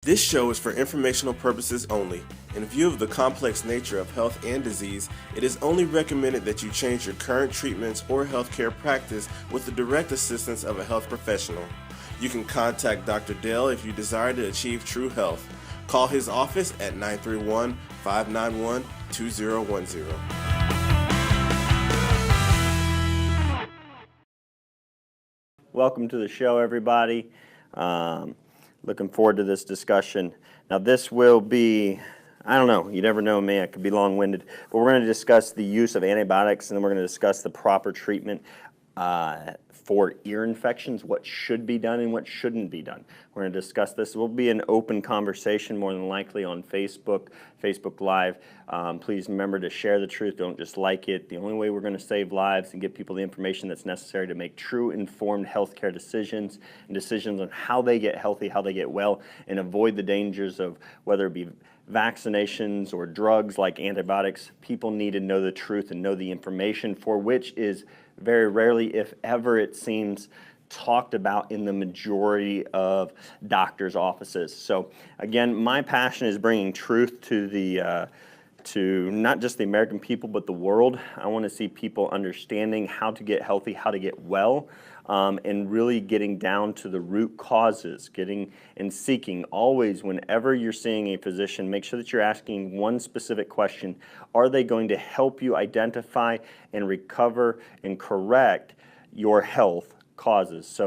This show is for informational purposes only. In view of the complex nature of health and disease, it is only recommended that you change your current treatments or healthcare practice with the direct assistance of a health professional. You can contact Dr. Dale if you desire to achieve true health. Call his office at 931-591-2010. Welcome to the show, everybody. Looking forward to this discussion. Now, this will be, I don't know, you never know, man, it could be long-winded, but we're going to discuss the use of antibiotics, and then we're going to discuss the proper treatment for ear infections, what should be done and what shouldn't be done. We're going to discuss this. It will be an open conversation, more than likely on Facebook Live. Please remember to share the truth. Don't just like it. The only way we're going to save lives and get people the information that's necessary to make true, informed healthcare decisions and decisions on how they get healthy, how they get well, and avoid the dangers of whether it be vaccinations or drugs like antibiotics. People need to know the truth and know the information, for which is very rarely, if ever, it seems, talked about in the majority of doctors' offices. So again, my passion is bringing truth to to not just the American people, but the world. I want to see people understanding how to get healthy, how to get well, and really getting down to the root causes, getting and seeking always, whenever you're seeing a physician, make sure that you're asking one specific question. Are they going to help you identify and recover and correct your health causes,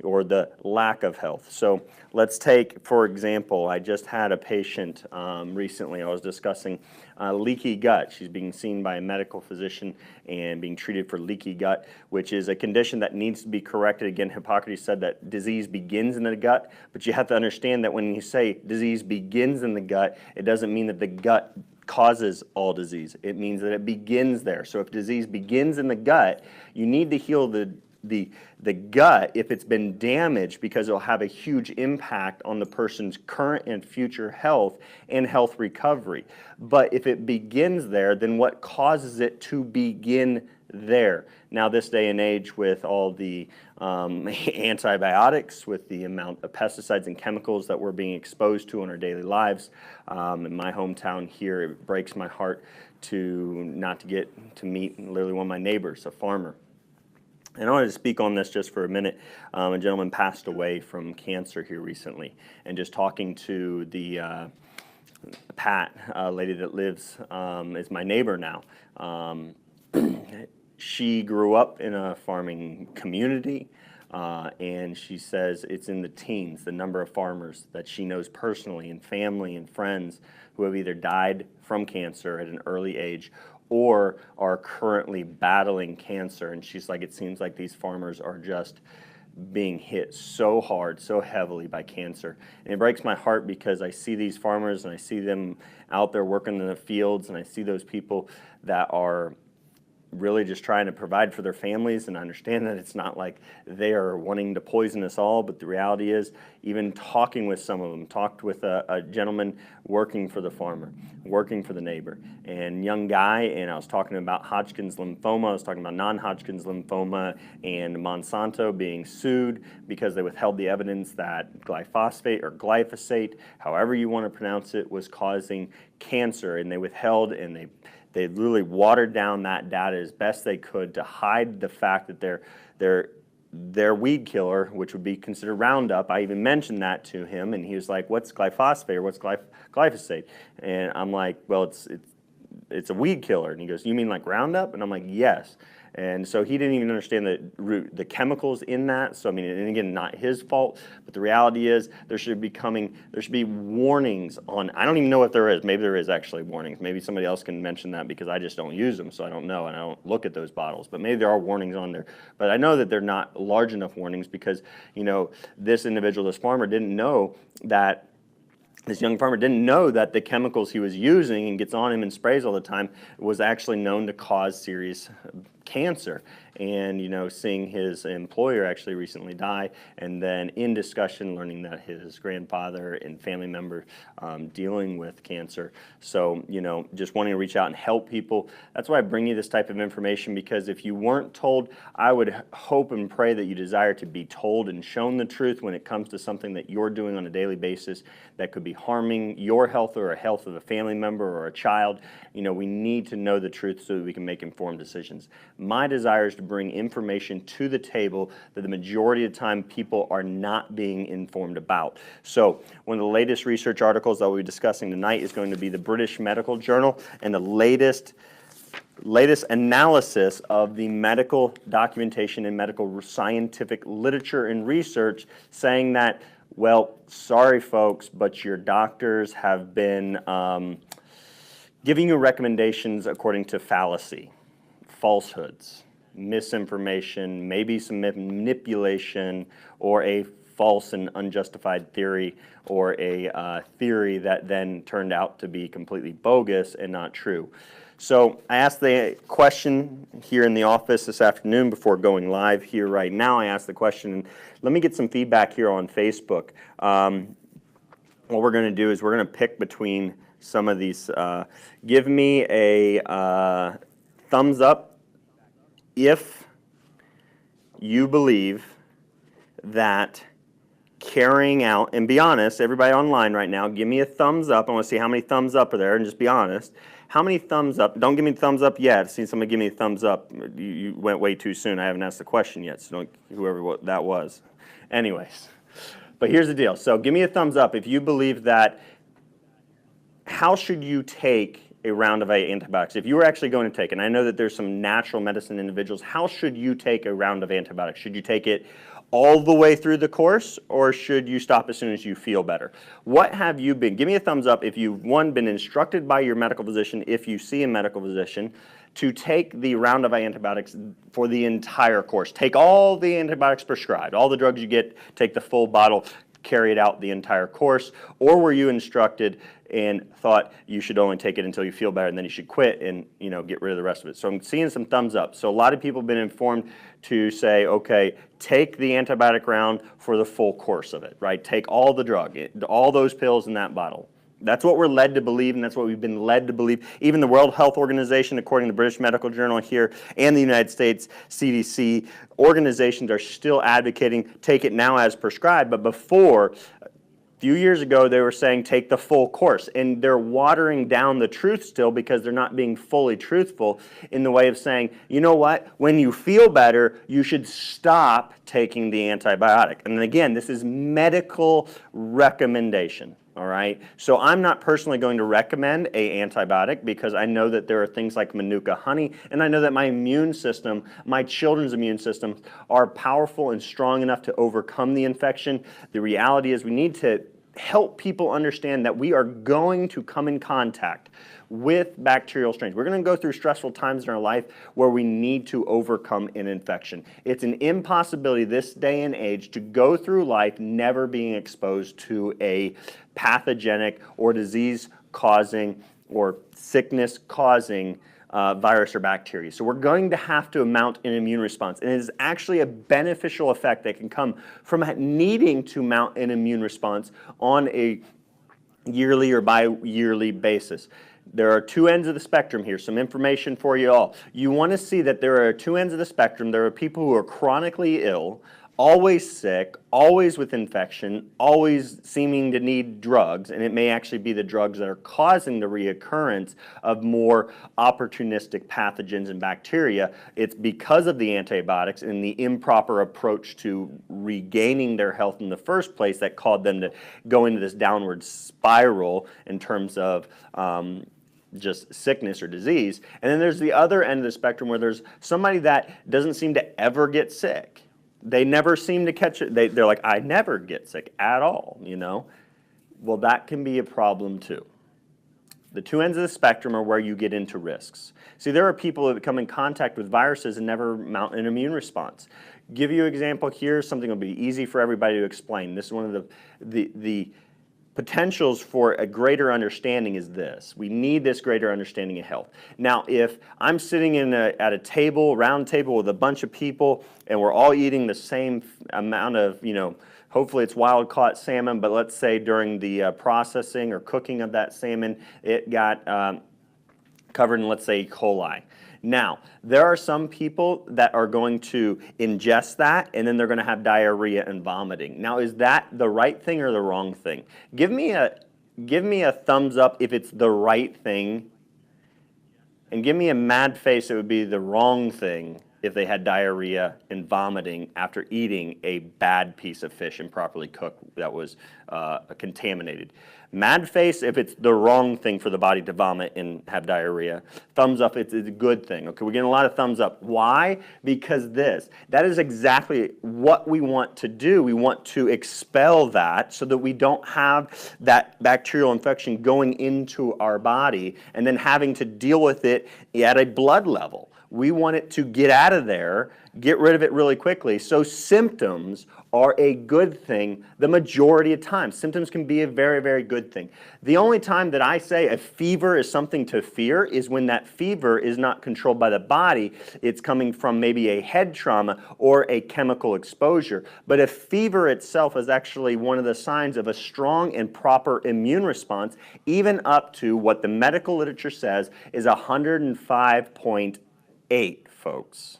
or the lack of health? So let's take, for example, I just had a patient recently. I was discussing leaky gut. She's being seen by a medical physician and being treated for leaky gut, which is a condition that needs to be corrected. Again, Hippocrates said that disease begins in the gut, but you have to understand that when you say disease begins in the gut, it doesn't mean that the gut causes all disease. It means that it begins there. So if disease begins in the gut, you need to heal the gut if it's been damaged, because it'll have a huge impact on the person's current and future health and health recovery. But if it begins there, then what causes it to begin there? Now, this day and age, with all the antibiotics, with the amount of pesticides and chemicals that we're being exposed to in our daily lives, in my hometown here, it breaks my heart not to get to meet literally one of my neighbors, a farmer. And I wanted to speak on this just for a minute. A gentleman passed away from cancer here recently, and just talking to the Pat, a lady that lives, is my neighbor now. She grew up in a farming community, and she says it's in the teens, the number of farmers that she knows personally, and family and friends who have either died from cancer at an early age or are currently battling cancer. And she's like, it seems like these farmers are just being hit so hard, so heavily by cancer. And it breaks my heart, because I see these farmers and I see them out there working in the fields, and I see those people that are really just trying to provide for their families, and understand that it's not like they are wanting to poison us all, but the reality is, even talking with some of them, talked with a gentleman working for the farmer, working for the neighbor, and young guy, and I was talking about Hodgkin's lymphoma, I was talking about non-Hodgkin's lymphoma, and Monsanto being sued because they withheld the evidence that glyphosate, or glyphosate, however you want to pronounce it, was causing cancer, and they withheld, and they literally watered down that data as best they could to hide the fact that their weed killer, which would be considered Roundup. I even mentioned that to him, and he was like, "What's glyphosate, or what's glyphosate?" And I'm like, "Well, it's a weed killer." And he goes, "You mean like Roundup?" And I'm like, "Yes." And so he didn't even understand the chemicals in that. So I mean, and again, not his fault, but the reality is there should be warnings on. I don't even know if there is. Maybe there is actually warnings. Maybe somebody else can mention that, because I just don't use them, so I don't know, and I don't look at those bottles. But maybe there are warnings on there. But I know that they're not large enough warnings, because this individual, this farmer, didn't know that. This young farmer didn't know that the chemicals he was using and gets on him and sprays all the time was actually known to cause serious cancer, and seeing his employer actually recently die, and then in discussion learning that his grandfather and family member dealing with cancer. So just wanting to reach out and help people. That's why I bring you this type of information, because if you weren't told, I would hope and pray that you desire to be told and shown the truth when it comes to something that you're doing on a daily basis that could be harming your health or a health of a family member or a child. We need to know the truth so that we can make informed decisions. My desire is to bring information to the table that the majority of the time people are not being informed about. So one of the latest research articles that we'll be discussing tonight is going to be the British Medical Journal and the latest analysis of the medical documentation and medical scientific literature and research, saying that, well, sorry folks, but your doctors have been giving you recommendations according to fallacy, falsehoods, misinformation, maybe some manipulation, or a false and unjustified theory, or a theory that then turned out to be completely bogus and not true. So I asked the question here in the office this afternoon before going live here right now. I asked the question, and let me get some feedback here on Facebook. What we're going to do is we're going to pick between some of these. Give me a thumbs up if you believe that carrying out, and be honest, everybody online right now, give me a thumbs up. I want to see how many thumbs up are there, and just be honest. How many thumbs up? Don't give me thumbs up yet. I've seen somebody give me a thumbs up. You went way too soon. I haven't asked the question yet, so don't, whoever that was. Anyways, but here's the deal. So give me a thumbs up if you believe that. How should you take a round of antibiotics? If you were actually going to take, and I know that there's some natural medicine individuals, how should you take a round of antibiotics? Should you take it all the way through the course, or should you stop as soon as you feel better? What have you been? Give me a thumbs up if you've, one, been instructed by your medical physician, if you see a medical physician, to take the round of antibiotics for the entire course. Take all the antibiotics prescribed, all the drugs you get, take the full bottle, carry it out the entire course, or were you instructed and thought you should only take it until you feel better and then you should quit and get rid of the rest of it? So I'm seeing some thumbs up. So a lot of people have been informed to say, okay, take the antibiotic round for the full course of it, right? Take all the drug, all those pills in that bottle. That's what we're led to believe, and that's what we've been led to believe. Even the World Health Organization, according to the British Medical Journal here, and the United States CDC, organizations are still advocating take it now as prescribed, but before, a few years ago, they were saying take the full course, and they're watering down the truth still because they're not being fully truthful in the way of saying, you know what, when you feel better, you should stop taking the antibiotic. And again, this is medical recommendation. All right, so I'm not personally going to recommend an antibiotic because I know that there are things like Manuka honey, and I know that my immune system, my children's immune system, are powerful and strong enough to overcome the infection. The reality is we need to help people understand that we are going to come in contact with bacterial strains. We're going to go through stressful times in our life where we need to overcome an infection. It's an impossibility this day and age to go through life never being exposed to a pathogenic or disease-causing or sickness-causing virus or bacteria. So we're going to have to mount an immune response. And it is actually a beneficial effect that can come from needing to mount an immune response on a yearly or bi-yearly basis. There are two ends of the spectrum here, some information for you all. You want to see that there are two ends of the spectrum. There are people who are chronically ill, always sick, always with infection, always seeming to need drugs, and it may actually be the drugs that are causing the reoccurrence of more opportunistic pathogens and bacteria. It's because of the antibiotics and the improper approach to regaining their health in the first place that caused them to go into this downward spiral in terms of just sickness or disease. And then there's the other end of the spectrum where there's somebody that doesn't seem to ever get sick. They never seem to catch it. They're like, I never get sick at all, Well, that can be a problem too. The two ends of the spectrum are where you get into risks. See, there are people that come in contact with viruses and never mount an immune response. Give you an example here, something that will be easy for everybody to explain. This is one of the potentials for a greater understanding is this. We need this greater understanding of health. Now, if I'm sitting at a table, round table with a bunch of people, and we're all eating the same amount of, hopefully it's wild caught salmon, but let's say during the processing or cooking of that salmon, it got covered in, let's say, E. coli. Now, there are some people that are going to ingest that and then they're going to have diarrhea and vomiting. Now, is that the right thing or the wrong thing? Give me a thumbs up if it's the right thing, and give me a mad face it would be the wrong thing if they had diarrhea and vomiting after eating a bad piece of fish improperly cooked that was contaminated. Mad face if it's the wrong thing for the body to vomit and have diarrhea. Thumbs up, it's a good thing. Okay, we're getting a lot of thumbs up. Why? Because that is exactly what we want to do. We want to expel that so that we don't have that bacterial infection going into our body and then having to deal with it at a blood level. We want it to get out of there, get rid of it really quickly. So symptoms are a good thing the majority of times. Symptoms can be a very, very good thing. The only time that I say a fever is something to fear is when that fever is not controlled by the body. It's coming from maybe a head trauma or a chemical exposure. But a fever itself is actually one of the signs of a strong and proper immune response, even up to what the medical literature says is 105.8, folks.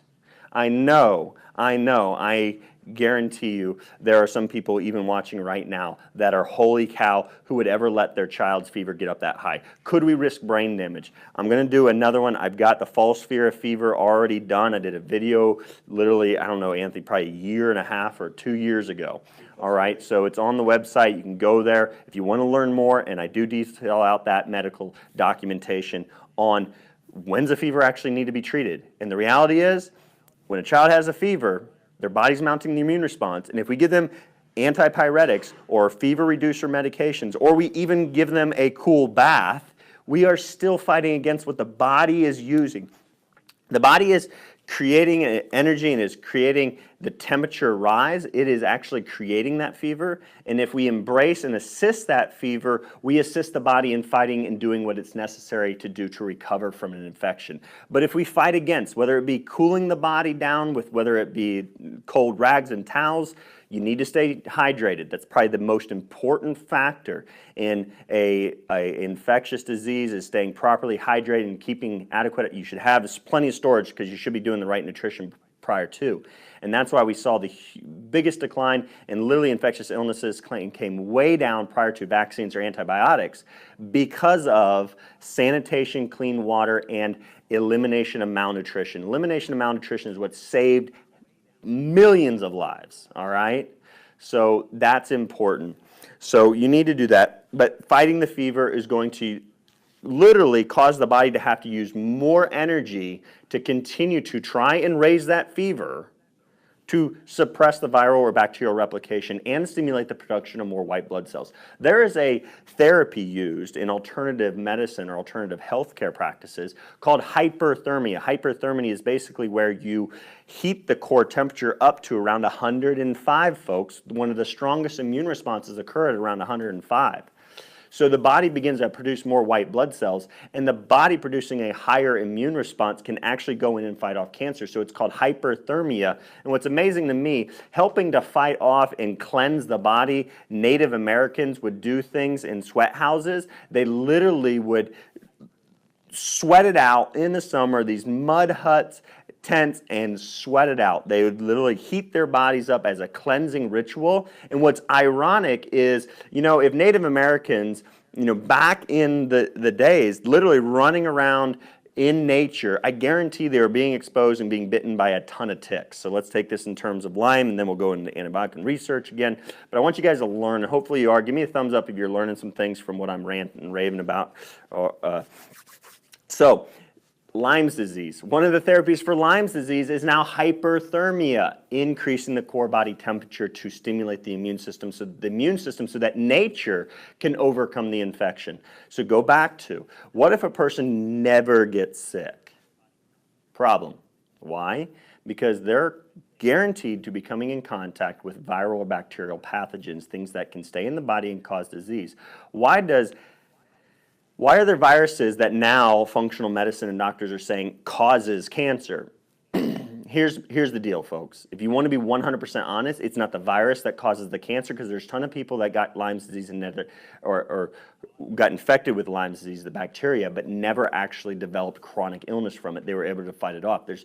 I know, I guarantee you there are some people even watching right now that are holy cow, who would ever let their child's fever get up that high? Could we risk brain damage? I'm going to do another one. I've got the false fear of fever already done. I did a video literally, I don't know, Anthony, probably a year and a half or 2 years ago. All right, so it's on the website. You can go there if you want to learn more, and I do detail out that medical documentation on when's a fever actually need to be treated. And the reality is, when a child has a fever, their body's mounting the immune response, and if we give them antipyretics or fever reducer medications, or we even give them a cool bath, we are still fighting against what the body is using. The body is creating energy and is creating the temperature rise. It is actually creating that fever, and if we embrace and assist that fever, we assist the body in fighting and doing what it's necessary to do to recover from an infection. But if we fight against, whether it be cooling the body down with whether it be cold rags and towels, you need to stay hydrated. That's probably the most important factor in a infectious disease, is staying properly hydrated and keeping adequate. You should have plenty of storage because you should be doing the right nutrition prior to. And that's why we saw the biggest decline in literally infectious illnesses came way down prior to vaccines or antibiotics because of sanitation, clean water, and elimination of malnutrition. Elimination of malnutrition is what saved millions of lives, all right? So that's important. So you need to do that. But fighting the fever is going to literally cause the body to have to use more energy to continue to try and raise that fever, to suppress the viral or bacterial replication and stimulate the production of more white blood cells. There is a therapy used in alternative medicine or alternative healthcare practices called hyperthermia. Hyperthermia is basically where you heat the core temperature up to around 105, folks. One of the strongest immune responses occur at around 105. So the body begins to produce more white blood cells, and the body producing a higher immune response can actually go in and fight off cancer. So it's called hyperthermia. And what's amazing to me, helping to fight off and cleanse the body, Native Americans would do things in sweat houses. They literally would sweat it out in the summer, these mud huts, tents, and sweat it out. They would literally heat their bodies up as a cleansing ritual. And what's ironic is, if Native Americans, back in the days, literally running around in nature, I guarantee they were being exposed and being bitten by a ton of ticks. So let's take this in terms of Lyme, and then we'll go into antibiotic and research again. But I want you guys to learn, and hopefully you are. Give me a thumbs up if you're learning some things from what I'm ranting and raving about. So, Lyme's disease. One of the therapies for Lyme's disease is now hyperthermia, increasing the core body temperature to stimulate the immune system so that nature can overcome the infection. So go back to, what if a person never gets sick? Problem. Why? Because they're guaranteed to be coming in contact with viral or bacterial pathogens, things that can stay in the body and cause disease. Why are there viruses that now functional medicine and doctors are saying causes cancer? Here's the deal, folks. If you want to be 100% honest, it's not the virus that causes the cancer, because there's a ton of people that got Lyme's disease and or got infected with Lyme's disease, the bacteria, but never actually developed chronic illness from it. They were able to fight it off. There's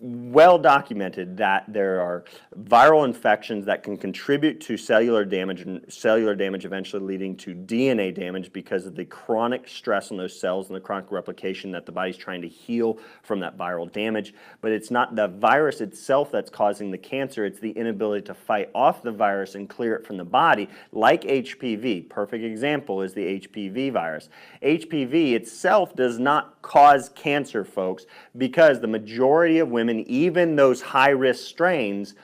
well documented that there are viral infections that can contribute to cellular damage, and cellular damage eventually leading to DNA damage because of the chronic stress on those cells and the chronic replication that the body's trying to heal from that viral damage. But it's not the virus itself that's causing the cancer, it's the inability to fight off the virus and clear it from the body, like HPV. Perfect example is the HPV virus. HPV itself does not cause cancer, folks, because the majority of women, even those high-risk strains,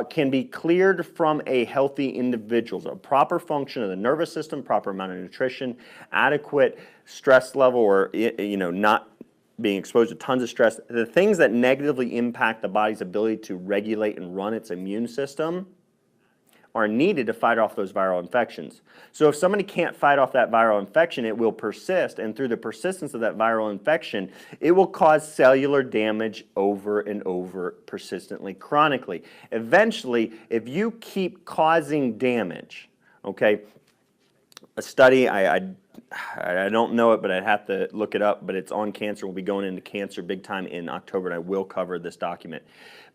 can be cleared from a healthy individual. So a proper function of the nervous system, proper amount of nutrition, adequate stress level, or not being exposed to tons of stress, the things that negatively impact the body's ability to regulate and run its immune system are needed to fight off those viral infections. So if somebody can't fight off that viral infection, it will persist, and through the persistence of that viral infection, it will cause cellular damage over and over, persistently, chronically. Eventually, if you keep causing damage, okay, a study, I don't know it, but I'd have to look it up, but it's on cancer. We'll be going into cancer big time in October, and I will cover this document.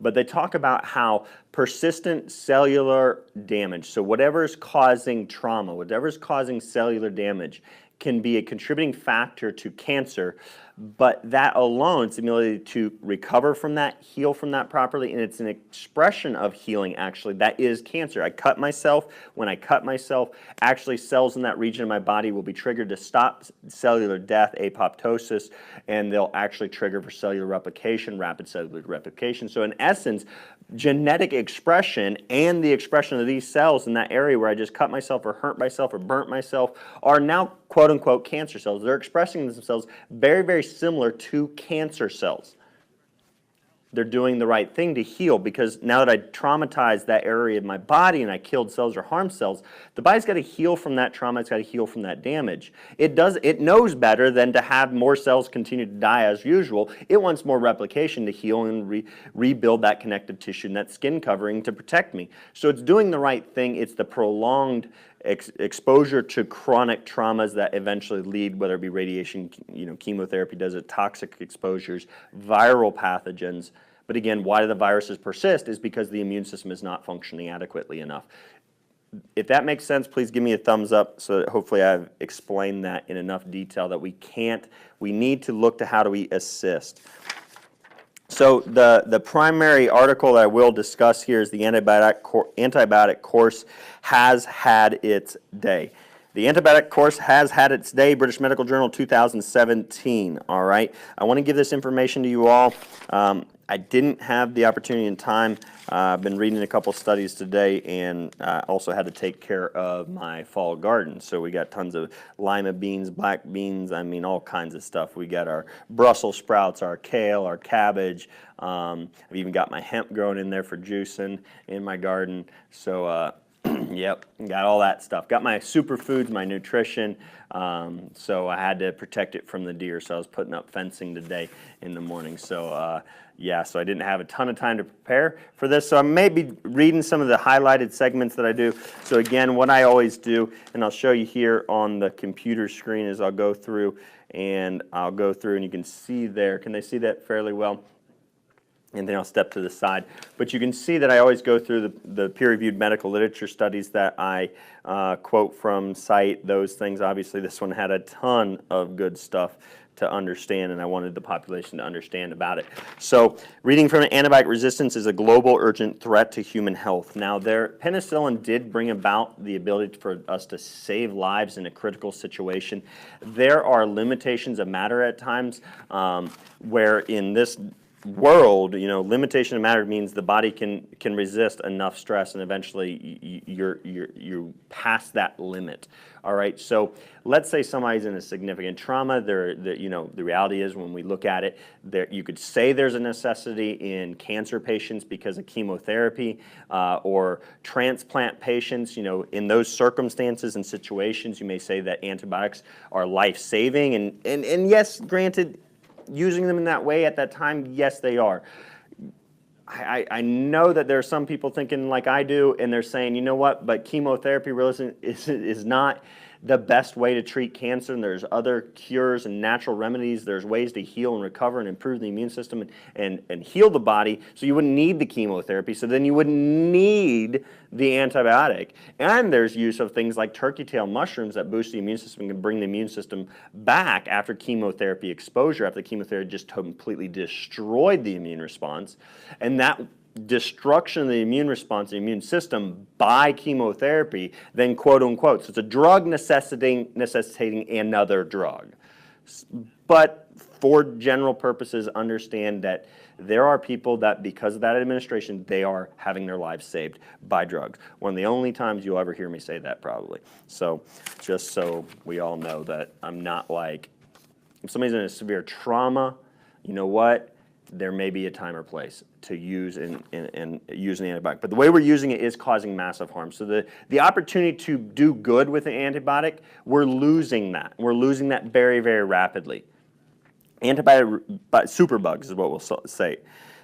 But they talk about how persistent cellular damage, so whatever is causing trauma, whatever is causing cellular damage, can be a contributing factor to cancer, but that alone, it's the ability to recover from that, heal from that properly, and it's an expression of healing, actually, that is cancer. I cut myself. When I cut myself, actually cells in that region of my body will be triggered to stop cellular death, apoptosis, and they'll actually trigger for cellular replication, rapid cellular replication. So in essence, genetic expression and the expression of these cells in that area where I just cut myself or hurt myself or burnt myself are now quote-unquote cancer cells. They're expressing themselves very, very similar to cancer cells. They're doing the right thing to heal, because now that I traumatized that area of my body and I killed cells or harmed cells, the body's got to heal from that trauma, it's got to heal from that damage. It knows better than to have more cells continue to die as usual. It wants more replication to heal and rebuild that connective tissue and that skin covering to protect me. So it's doing the right thing. It's the prolonged exposure to chronic traumas that eventually lead, whether it be radiation, chemotherapy does it, toxic exposures, viral pathogens. But again, why do the viruses persist is because the immune system is not functioning adequately enough. If that makes sense, please give me a thumbs up, so that hopefully I've explained that in enough detail that we need to look to how do we assist. So the primary article that I will discuss here is the antibiotic course has had its day. The antibiotic course has had its day, British Medical Journal 2017, all right? I want to give this information to you all. I didn't have the opportunity and time. I've been reading a couple studies today, and also had to take care of my fall garden. So we got tons of lima beans, black beans, all kinds of stuff. We got our Brussels sprouts, our kale, our cabbage. I've even got my hemp growing in there for juicing in my garden. So yep, got all that stuff. Got my superfoods, my nutrition, so I had to protect it from the deer, so I was putting up fencing today in the morning. So yeah, so I didn't have a ton of time to prepare for this, so I may be reading some of the highlighted segments that I do. So again, what I always do, and I'll show you here on the computer screen, is I'll go through and you can see there. Can they see that fairly well? And then I'll step to the side. But you can see that I always go through the peer-reviewed medical literature studies that I quote from, cite, those things. Obviously, this one had a ton of good stuff to understand, and I wanted the population to understand about it. So, reading from antibiotic resistance is a global urgent threat to human health. Now, penicillin did bring about the ability for us to save lives in a critical situation. There are limitations of matter at times where in this world, limitation of matter means the body can resist enough stress, and eventually you pass that limit. All right, so let's say somebody's in a significant trauma. The reality is, when we look at it, you could say there's a necessity in cancer patients because of chemotherapy, or transplant patients. In those circumstances and situations, you may say that antibiotics are life-saving, and yes, granted, using them in that way at that time, yes, they are. I know that there are some people thinking like I do, and they're saying, you know what, but chemotherapy really is not the best way to treat cancer, and there's other cures and natural remedies. There's ways to heal and recover and improve the immune system and heal the body, so you wouldn't need the chemotherapy, so then you wouldn't need the antibiotic. And there's use of things like turkey tail mushrooms that boost the immune system and bring the immune system back after chemotherapy exposure, after the chemotherapy just completely destroyed the immune response. And that destruction of the immune response, the immune system, by chemotherapy, then quote unquote, so it's a drug necessitating another drug. But for general purposes, understand that there are people that, because of that administration, they are having their lives saved by drugs. One of the only times you'll ever hear me say that, probably. So just so we all know that I'm not like, if somebody's in a severe trauma, you know what? There may be a time or place to use and use an antibiotic. But the way we're using it is causing massive harm. So the opportunity to do good with an antibiotic, we're losing that. We're losing that very, very rapidly. Antibiotic superbugs is what we'll say.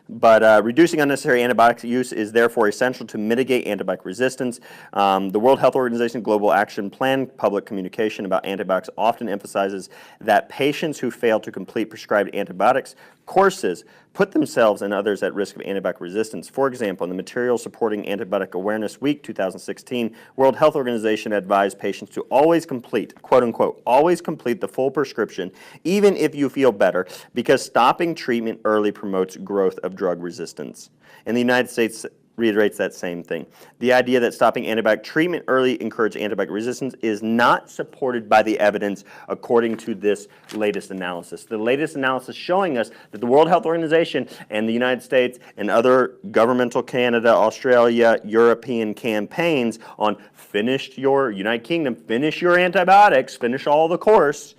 But reducing unnecessary antibiotic use is therefore essential to mitigate antibiotic resistance. The World Health Organization Global Action Plan public communication about antibiotics often emphasizes that patients who fail to complete prescribed antibiotics courses put themselves and others at risk of antibiotic resistance. For example, in the material supporting Antibiotic Awareness Week 2016, World Health Organization advised patients to always complete, quote unquote, always complete the full prescription, even if you feel better, because stopping treatment early promotes growth of drug resistance. In the United States, reiterates that same thing. The idea that stopping antibiotic treatment early encourages antibiotic resistance is not supported by the evidence according to this latest analysis. The latest analysis showing us that the World Health Organization and the United States and other governmental Canada, Australia, European campaigns on United Kingdom, finish your antibiotics, finish all the course,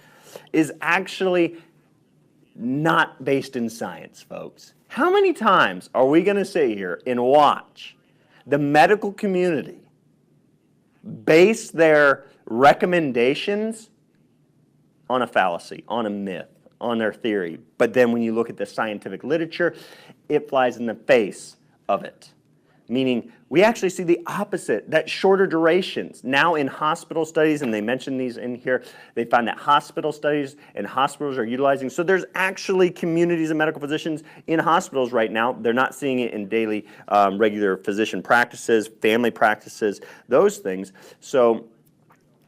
is actually not based in science, folks. How many times are we going to sit here and watch the medical community base their recommendations on a fallacy, on a myth, on their theory? But then when you look at the scientific literature, it flies in the face of it. Meaning, we actually see the opposite, that shorter durations. Now in hospital studies, and they mention these in here, they find that hospital studies and hospitals are utilizing, so there's actually communities of medical physicians in hospitals right now. They're not seeing it in daily regular physician practices, family practices, those things. So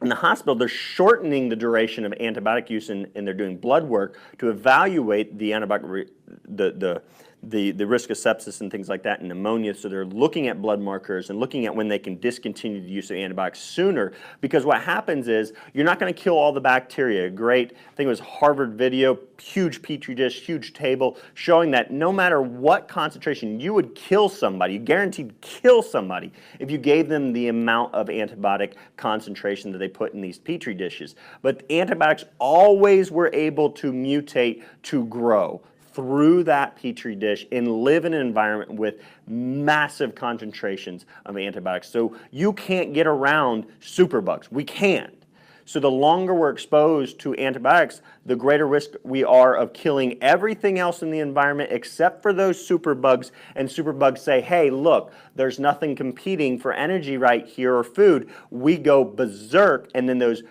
in the hospital, they're shortening the duration of antibiotic use, and they're doing blood work to evaluate the antibiotic, the risk of sepsis and things like that, and pneumonia. So they're looking at blood markers and looking at when they can discontinue the use of antibiotics sooner, because what happens is you're not going to kill all the bacteria. Great, I think it was Harvard video, huge petri dish, huge table, showing that no matter what concentration, you would kill somebody, you guaranteed kill somebody, if you gave them the amount of antibiotic concentration that they put in these petri dishes. But antibiotics always were able to mutate, to grow through that petri dish and live in an environment with massive concentrations of antibiotics. So you can't get around superbugs. We can't. So the longer we're exposed to antibiotics, the greater risk we are of killing everything else in the environment except for those superbugs. And superbugs say, hey, look, there's nothing competing for energy right here or food. We go berserk, and then those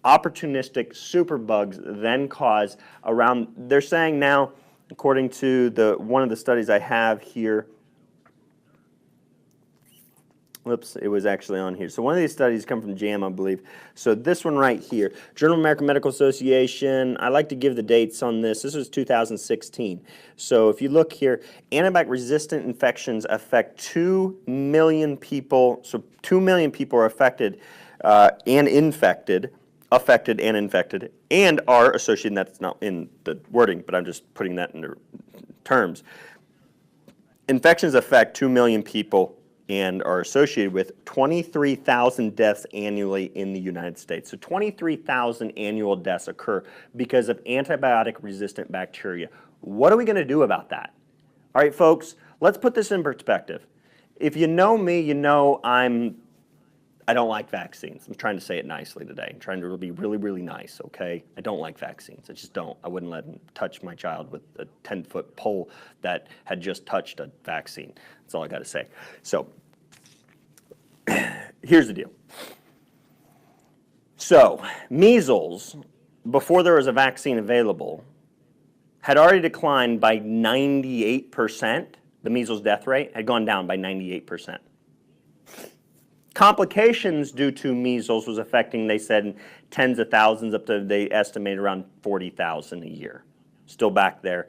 opportunistic superbugs then cause around, they're saying now, according to one of the studies I have here, whoops, it was actually on here. So one of these studies come from JAM, I believe. So this one right here, Journal of American Medical Association, I like to give the dates on this. This was 2016. So if you look here, antibiotic-resistant infections affect 2 million people. So 2 million people are affected and infected, affected and infected, and are associated, and that's not in the wording, but I'm just putting that in terms. Infections affect 2 million people and are associated with 23,000 deaths annually in the United States. So 23,000 annual deaths occur because of antibiotic-resistant bacteria. What are we going to do about that? All right, folks, let's put this in perspective. If you know me, you know I don't like vaccines. I'm trying to say it nicely today. I'm trying to be really, really nice, okay? I don't like vaccines. I just don't. I wouldn't let him touch my child with a 10-foot pole that had just touched a vaccine. That's all I got to say. So here's the deal. So measles, before there was a vaccine available, had already declined by 98%. The measles death rate had gone down by 98%. Complications due to measles was affecting, they said, tens of thousands, up to, they estimated, around 40,000 a year. Still back there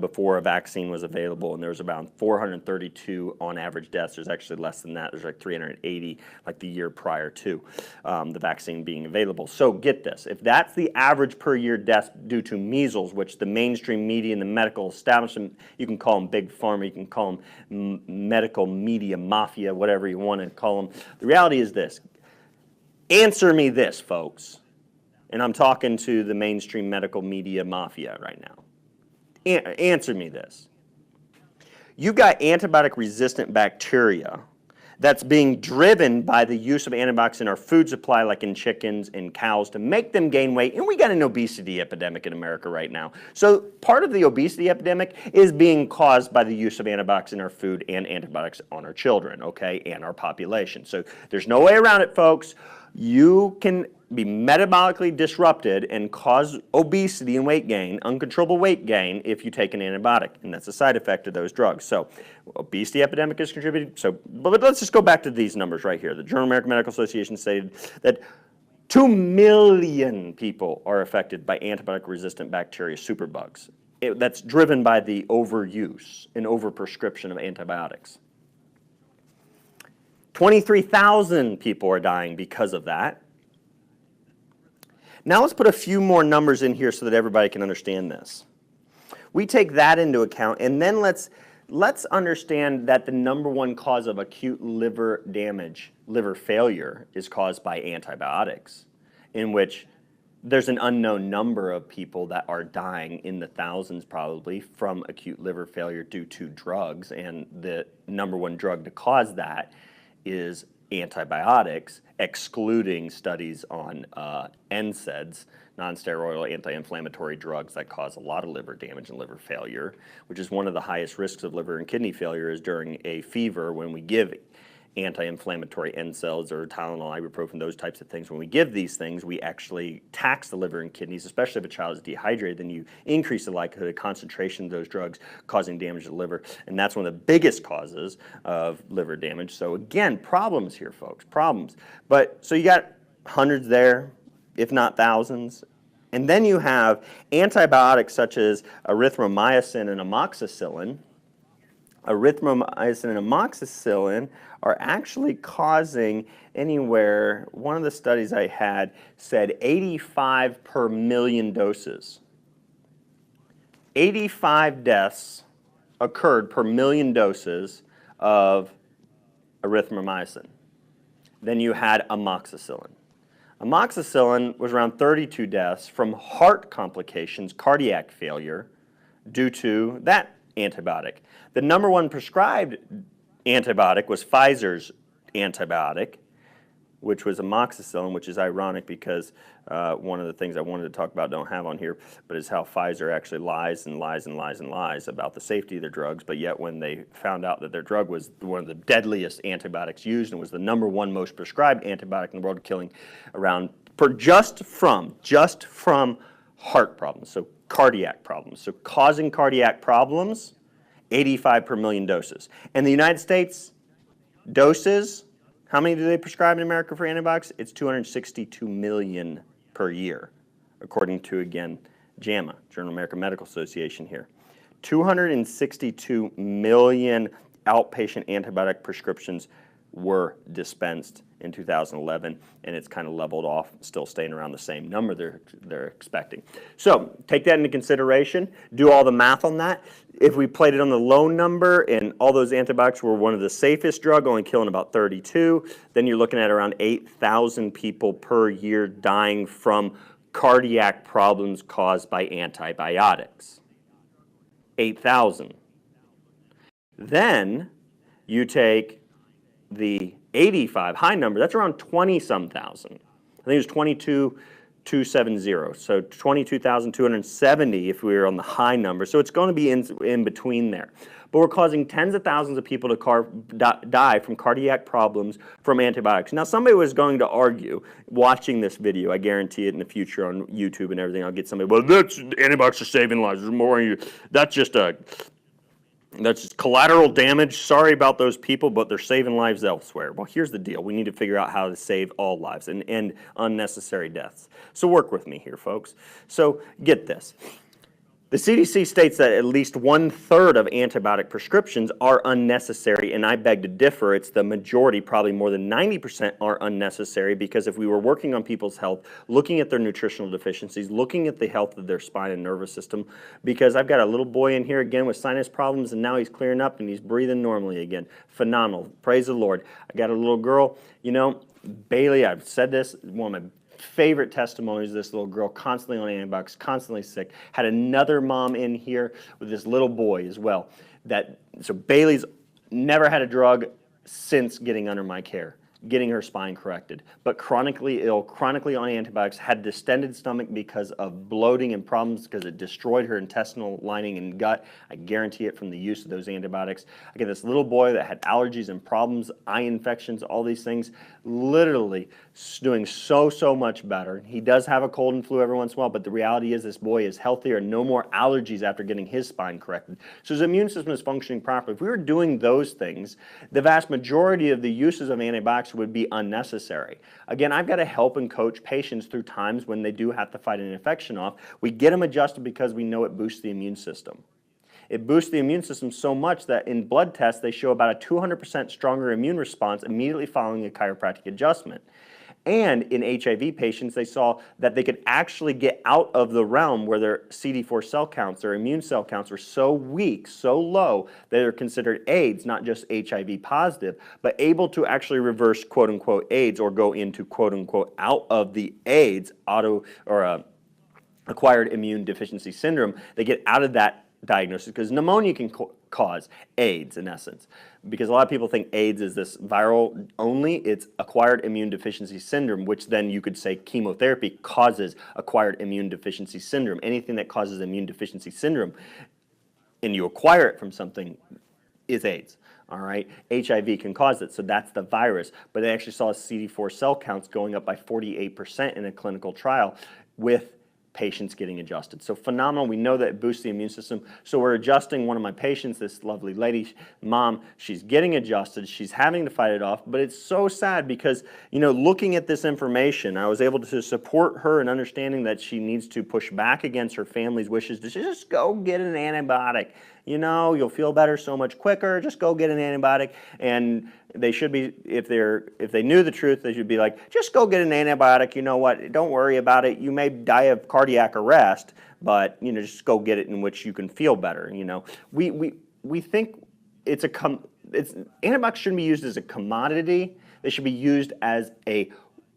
before a vaccine was available, and there was around 432 on average deaths. There's actually less than that. There's like 380 like the year prior to the vaccine being available. So get this, if that's the average per year deaths due to measles, which the mainstream media and the medical establishment, you can call them big pharma, you can call them medical media mafia, whatever you want to call them. The reality is this. Answer me this, folks. And I'm talking to the mainstream medical media mafia right now. Answer me this. You've got antibiotic-resistant bacteria that's being driven by the use of antibiotics in our food supply, like in chickens and cows, to make them gain weight. And we got an obesity epidemic in America right now. So part of the obesity epidemic is being caused by the use of antibiotics in our food and antibiotics on our children, okay, and our population. So there's no way around it, folks. You can be metabolically disrupted and cause obesity and weight gain, uncontrollable weight gain, if you take an antibiotic, and that's a side effect of those drugs. So obesity epidemic is contributing. So, but let's just go back to these numbers right here. The Journal of American Medical Association stated that 2 million people are affected by antibiotic-resistant bacteria, superbugs. That's driven by the overuse and overprescription of antibiotics. 23,000 people are dying because of that. Now let's put a few more numbers in here so that everybody can understand this. We take that into account, and then let's understand that the number one cause of acute liver damage, liver failure, is caused by antibiotics, in which there's an unknown number of people that are dying, in the thousands probably, from acute liver failure due to drugs, and the number one drug to cause that is antibiotics, excluding studies on NSAIDs, non-steroidal anti-inflammatory drugs that cause a lot of liver damage and liver failure, which is one of the highest risks of liver and kidney failure, is during a fever when we give anti-inflammatory NSAIDs or Tylenol, ibuprofen, those types of things. When we give these things, we actually tax the liver and kidneys, especially if a child is dehydrated. Then you increase the likelihood of concentration of those drugs causing damage to the liver, and that's one of the biggest causes of liver damage. So again, problems here, folks, problems. But so you got hundreds there, if not thousands. And then you have antibiotics such as erythromycin and amoxicillin. Erythromycin and amoxicillin are actually causing anywhere, one of the studies I had said 85 per million doses. 85 deaths occurred per million doses of erythromycin. Then you had amoxicillin. Amoxicillin was around 32 deaths from heart complications, cardiac failure, due to that antibiotic. The number one prescribed antibiotic was Pfizer's antibiotic, which was amoxicillin, which is ironic because one of the things I wanted to talk about, don't have on here, but is how Pfizer actually lies and lies and lies and lies about the safety of their drugs, but yet when they found out that their drug was one of the deadliest antibiotics used and was the number one most prescribed antibiotic in the world, killing around, just from heart problems, so cardiac problems. So causing cardiac problems, 85 per million doses. And the United States doses, how many do they prescribe in America for antibiotics? It's 262 million per year, according to, again, JAMA, Journal of American Medical Association here. 262 million outpatient antibiotic prescriptions were dispensed in 2011, and it's kind of leveled off, still staying around the same number they're expecting. So take that into consideration, do all the math on that. If we played it on the low number and all those antibiotics were one of the safest drug, only killing about 32, then you're looking at around 8,000 people per year dying from cardiac problems caused by antibiotics. 8,000. Then you take the 85 high number, that's around 20-some thousand. I think it was 22,270, so 22,270 if we were on the high number. So it's going to be in between there. But we're causing tens of thousands of people to die from cardiac problems from antibiotics. Now, somebody was going to argue, watching this video, I guarantee it in the future on YouTube and everything, I'll get somebody, well, antibiotics are saving lives. There's more, that's just collateral damage. Sorry about those people, but they're saving lives elsewhere. Well, here's the deal. We need to figure out how to save all lives and end unnecessary deaths. So work with me here, folks. So get this. The CDC states that at least 1/3 of antibiotic prescriptions are unnecessary, and I beg to differ. It's the majority, probably more than 90% are unnecessary, because if we were working on people's health, looking at their nutritional deficiencies, looking at the health of their spine and nervous system, because I've got a little boy in here again with sinus problems, and now he's clearing up and he's breathing normally again. Phenomenal. Praise the Lord. I got a little girl, Bailey, I've said this, one of my favorite testimonies, this little girl constantly on antibiotics, constantly sick. Had another mom in here with this little boy as well. So Bailey's never had a drug since getting under my care, getting her spine corrected, but chronically ill, chronically on antibiotics, had distended stomach because of bloating and problems because it destroyed her intestinal lining and gut. I guarantee it from the use of those antibiotics. I get this little boy that had allergies and problems, eye infections, all these things, literally doing so much better. He does have a cold and flu every once in a while, but the reality is this boy is healthier, no more allergies after getting his spine corrected. So his immune system is functioning properly. If we were doing those things, the vast majority of the uses of antibiotics would be unnecessary. Again, I've got to help and coach patients through times when they do have to fight an infection off. We get them adjusted because we know it boosts the immune system. It boosts the immune system so much that in blood tests, they show about a 200% stronger immune response immediately following a chiropractic adjustment. And in HIV patients, they saw that they could actually get out of the realm where their CD4 cell counts, their immune cell counts were so weak, so low, that they're considered AIDS, not just HIV positive, but able to actually reverse quote-unquote AIDS or go into quote-unquote out of the AIDS, acquired immune deficiency syndrome. They get out of that diagnosis because pneumonia can cause AIDS in essence. Because a lot of people think AIDS is this viral only, it's acquired immune deficiency syndrome, which then you could say chemotherapy causes acquired immune deficiency syndrome. Anything that causes immune deficiency syndrome and you acquire it from something is AIDS. All right, HIV can cause it, so that's the virus. But they actually saw CD4 cell counts going up by 48% in a clinical trial with patients getting adjusted. So phenomenal. We know that it boosts the immune system. So we're adjusting one of my patients, this lovely lady, mom, she's getting adjusted. She's having to fight it off, but it's so sad because, looking at this information, I was able to support her in understanding that she needs to push back against her family's wishes to just go get an antibiotic. You'll feel better so much quicker. Just go get an antibiotic. And they should be, if they knew the truth, they should be like, just go get an antibiotic. You know what? Don't worry about it. You may die of cardiac arrest, but just go get it in which you can feel better. We think antibiotics shouldn't be used as a commodity. They should be used as a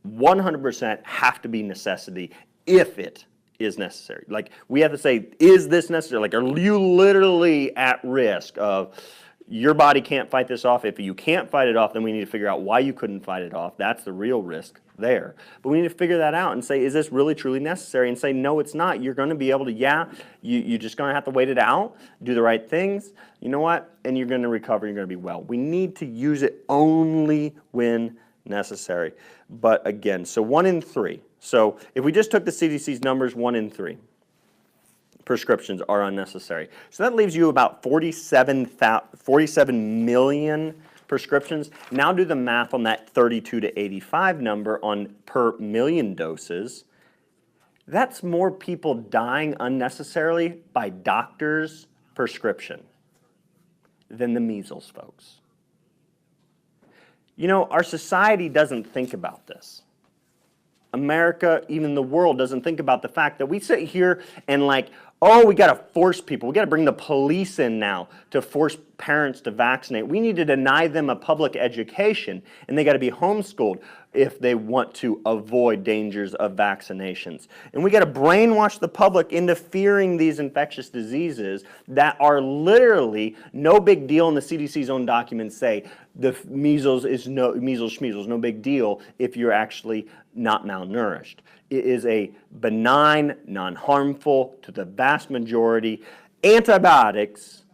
100% have to be necessity if it is necessary. Like, we have to say, is this necessary? Like, are you literally at risk of your body can't fight this off? If you can't fight it off, then we need to figure out why you couldn't fight it off. That's the real risk there. But we need to figure that out and say, is this really truly necessary? And say, no, it's not. You're going to be able to, you're just going to have to wait it out, do the right things. You know what? And you're going to recover. You're going to be well. We need to use it only when necessary. But again, so 1 in 3. So if we just took the CDC's numbers, 1 in 3 prescriptions are unnecessary. So that leaves you about 47 million prescriptions. Now do the math on that 32 to 85 number on per million doses. That's more people dying unnecessarily by doctor's prescription than the measles, folks. You know, our society doesn't think about this. America, even the world, doesn't think about the fact that we sit here and like, oh, we got to force people. We got to bring the police in now to force parents to vaccinate. We need to deny them a public education, and they got to be homeschooled if they want to avoid dangers of vaccinations. And we got to brainwash the public into fearing these infectious diseases that are literally no big deal. And the CDC's own documents say the measles schmeasles, no big deal if you're actually not malnourished. It is a benign, non-harmful to the vast majority. Antibiotics,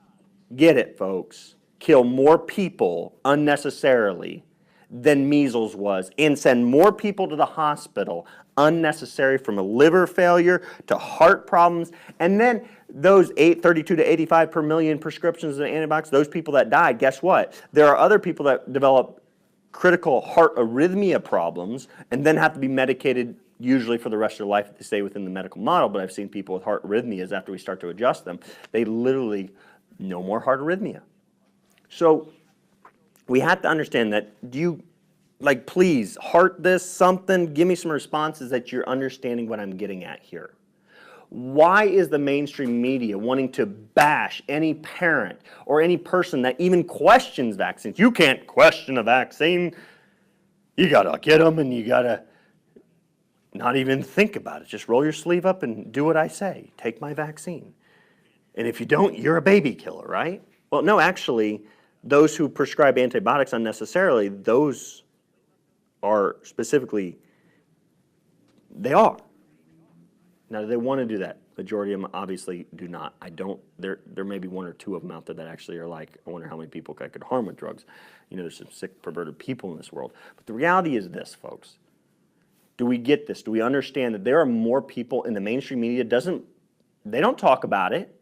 get it folks, kill more people unnecessarily than measles was and send more people to the hospital unnecessary, from a liver failure to heart problems. And then those 32 to 85 per million prescriptions of antibiotics, those people that died, guess what? There are other people that develop critical heart arrhythmia problems and then have to be medicated usually for the rest of their life if they stay within the medical model. But I've seen people with heart arrhythmias, after we start to adjust them, they literally no more heart arrhythmia. So we have to understand that, please, heart this, something, give me some responses that you're understanding what I'm getting at here. Why is the mainstream media wanting to bash any parent or any person that even questions vaccines? You can't question a vaccine. You gotta get them and you gotta not even think about it. Just roll your sleeve up and do what I say. Take my vaccine. And if you don't, you're a baby killer, right? Well, no, actually, those who prescribe antibiotics unnecessarily, those are specifically, they are. Now, do they want to do that? Majority of them obviously do not. There may be one or two of them out there that actually are like, I wonder how many people I could harm with drugs. You know, there's some sick, perverted people in this world. But the reality is this, folks. Do we get this? Do we understand that there are more people in the mainstream media, they don't talk about it.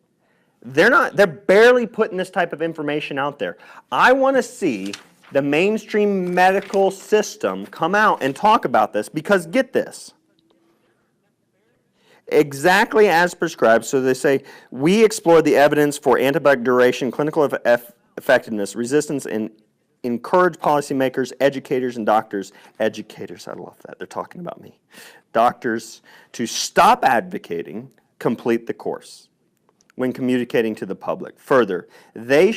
They're barely putting this type of information out there. I want to see the mainstream medical system come out and talk about this, because get this. Exactly as prescribed, so they say, we explored the evidence for antibiotic duration, clinical effectiveness, resistance, and encourage policymakers, educators, and doctors, I love that, they're talking about me, doctors to stop advocating, complete the course when communicating to the public. Further, they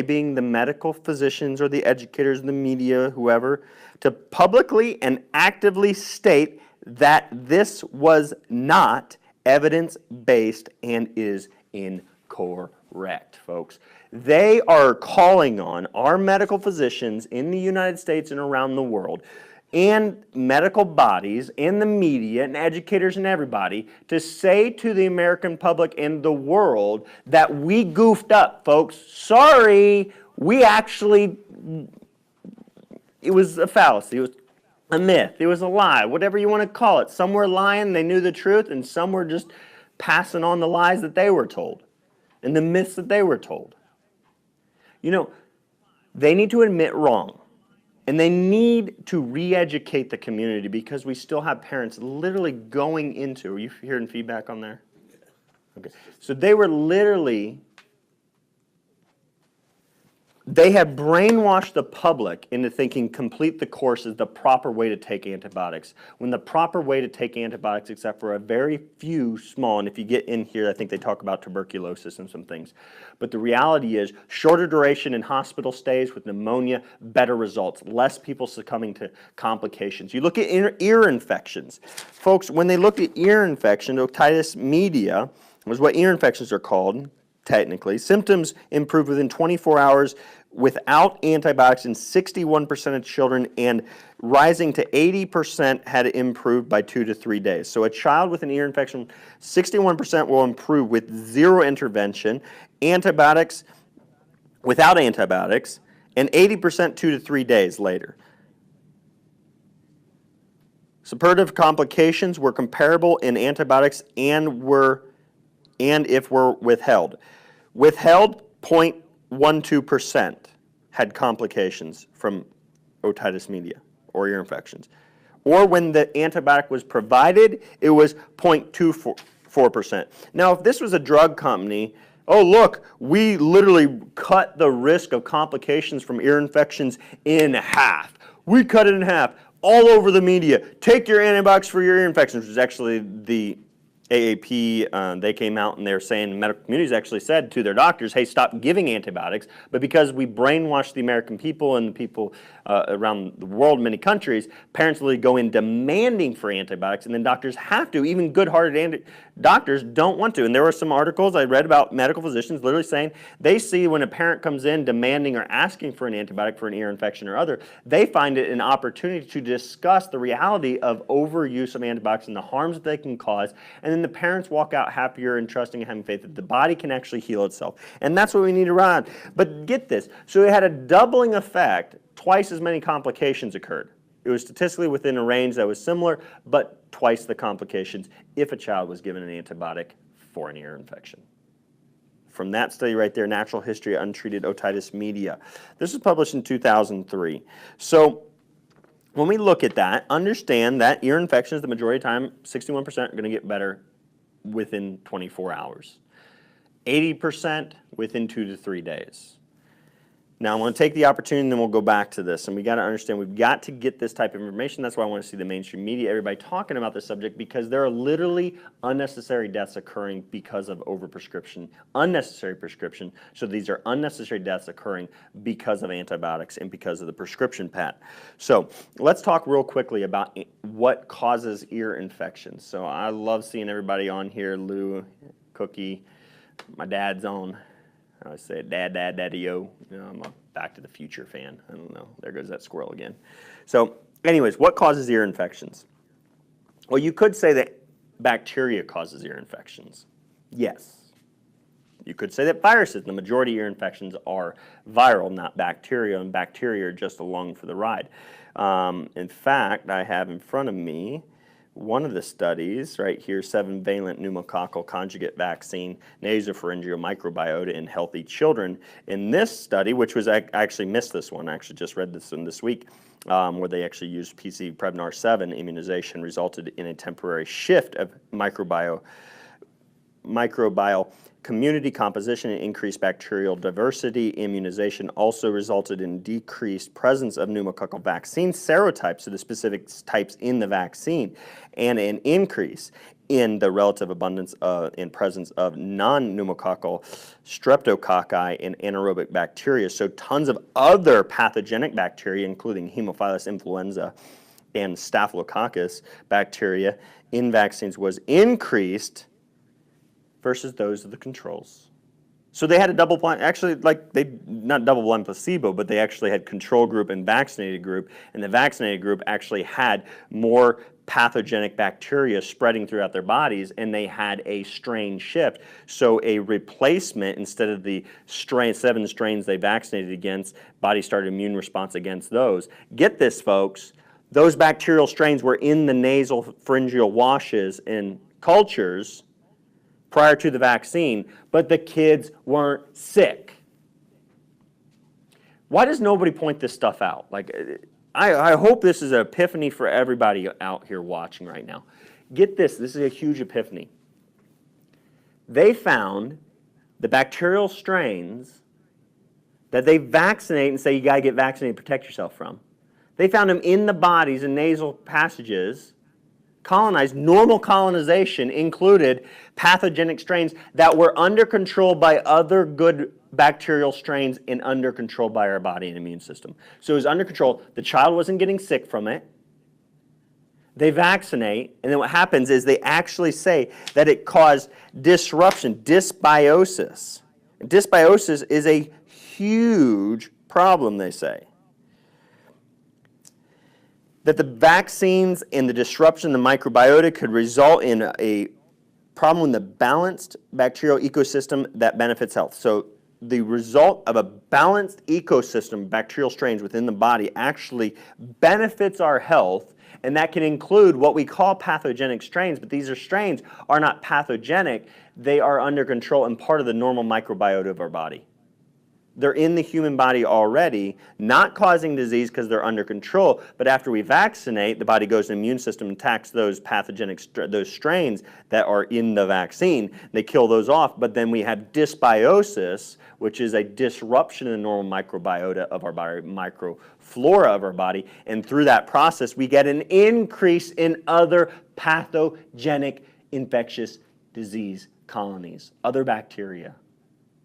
being the medical physicians or the educators, the media, whoever, to publicly and actively state that this was not evidence-based and is incorrect, folks. They are calling on our medical physicians in the United States and around the world, and medical bodies, and the media, and educators, and everybody, to say to the American public and the world that we goofed up, folks. Sorry, it was a fallacy. It was a myth. It was a lie. Whatever you want to call it. Some were lying, they knew the truth, and some were just passing on the lies that they were told and the myths that they were told. You know, they need to admit wrong. And they need to re-educate the community, because we still have parents literally going into, are you hearing feedback on there? Okay. So they were literally, they have brainwashed the public into thinking complete the course is the proper way to take antibiotics, when the proper way to take antibiotics, except for a very few small, and if you get in here, I think they talk about tuberculosis and some things. But the reality is, shorter duration in hospital stays with pneumonia, better results, less people succumbing to complications. You look at ear infections. Folks, when they looked at ear infection, otitis media was what ear infections are called, technically. Symptoms improved within 24 hours without antibiotics in 61% of children, and rising to 80% had improved by 2 to 3 days. So a child with an ear infection, 61% will improve with zero intervention, antibiotics, without antibiotics, and 80% 2 to 3 days later. Suppurative complications were comparable in antibiotics and if were withheld. Withheld, 0.12% had complications from otitis media or ear infections. Or when the antibiotic was provided, it was 0.24%. Now, if this was a drug company, oh look, we literally cut the risk of complications from ear infections in half. We cut it in half. All over the media. Take your antibiotics for your ear infections, which is actually the AAP, they came out and they're saying the medical communities actually said to their doctors, hey, stop giving antibiotics. But because we brainwashed the American people and the people around the world, many countries, parents literally go in demanding for antibiotics, and then doctors have to. Even good-hearted doctors don't want to. And there were some articles I read about medical physicians literally saying they see when a parent comes in demanding or asking for an antibiotic for an ear infection or other, they find it an opportunity to discuss the reality of overuse of antibiotics and the harms that they can cause, and then the parents walk out happier and trusting and having faith that the body can actually heal itself. And that's what we need to run. But get this, so it had a doubling effect, twice as many complications occurred. It was statistically within a range that was similar, but twice the complications if a child was given an antibiotic for an ear infection. From that study right there, Natural History of Untreated Otitis Media. This was published in 2003. So when we look at that, understand that ear infections, the majority of the time, 61% are going to get better within 24 hours. 80% within 2 to 3 days. Now, I want to take the opportunity and then we'll go back to this. And we got to understand we've got to get this type of information. That's why I want to see the mainstream media, everybody talking about this subject, because there are literally unnecessary deaths occurring because of overprescription, unnecessary prescription. So these are unnecessary deaths occurring because of antibiotics and because of the prescription pad. So let's talk real quickly about what causes ear infections. So I love seeing everybody on here, Lou, Cookie, my dad's on. I always say, Dad, Daddy-o. You know, I'm a Back to the Future fan. I don't know. There goes that squirrel again. So anyways, what causes ear infections? Well, you could say that bacteria causes ear infections. Yes. You could say that viruses, the majority of ear infections are viral, not bacterial, and bacteria are just along for the ride. In fact, I have in front of me one of the studies right here, 7-valent pneumococcal conjugate vaccine, nasopharyngeal microbiota in healthy children. In this study, which was, I actually missed this one, I actually just read this one this week, where they actually used PC Prevnar 7 immunization, resulted in a temporary shift of microbial community composition and increased bacterial diversity. Immunization also resulted in decreased presence of pneumococcal vaccine serotypes, so the specific types in the vaccine, and an increase in the relative abundance and presence of non-pneumococcal streptococci and anaerobic bacteria. So tons of other pathogenic bacteria, including Haemophilus influenza and Staphylococcus bacteria in vaccines was increased versus those of the controls. So they had a double-blind, actually, like not double-blind placebo, but they actually had control group and vaccinated group, and the vaccinated group actually had more pathogenic bacteria spreading throughout their bodies, and they had a strain shift. So a replacement, instead of the 7 strains they vaccinated against, body started immune response against those. Get this, folks, those bacterial strains were in the nasal pharyngeal washes in cultures prior to the vaccine, but the kids weren't sick. Why does nobody point this stuff out? Like, I hope this is an epiphany for everybody out here watching right now. Get this is a huge epiphany. They found the bacterial strains that they vaccinate and say you gotta get vaccinated to protect yourself from. They found them in the bodies and nasal passages, colonized. Normal colonization included pathogenic strains that were under control by other good bacterial strains and under control by our body and immune system. So it was under control. The child wasn't getting sick from it. They vaccinate, and then what happens is they actually say that it caused disruption, dysbiosis. Dysbiosis is a huge problem, they say. That the vaccines and the disruption of the microbiota could result in a problem in the balanced bacterial ecosystem that benefits health. So the result of a balanced ecosystem, bacterial strains within the body, actually benefits our health, and that can include what we call pathogenic strains, but these strains are not pathogenic, they are under control and part of the normal microbiota of our body. They're in the human body already, not causing disease because they're under control, but after we vaccinate, the body goes to the immune system and attacks those pathogenic, those strains that are in the vaccine. They kill those off, but then we have dysbiosis, which is a disruption in the normal microbiota of our body, microflora of our body, and through that process, we get an increase in other pathogenic infectious disease colonies, other bacteria,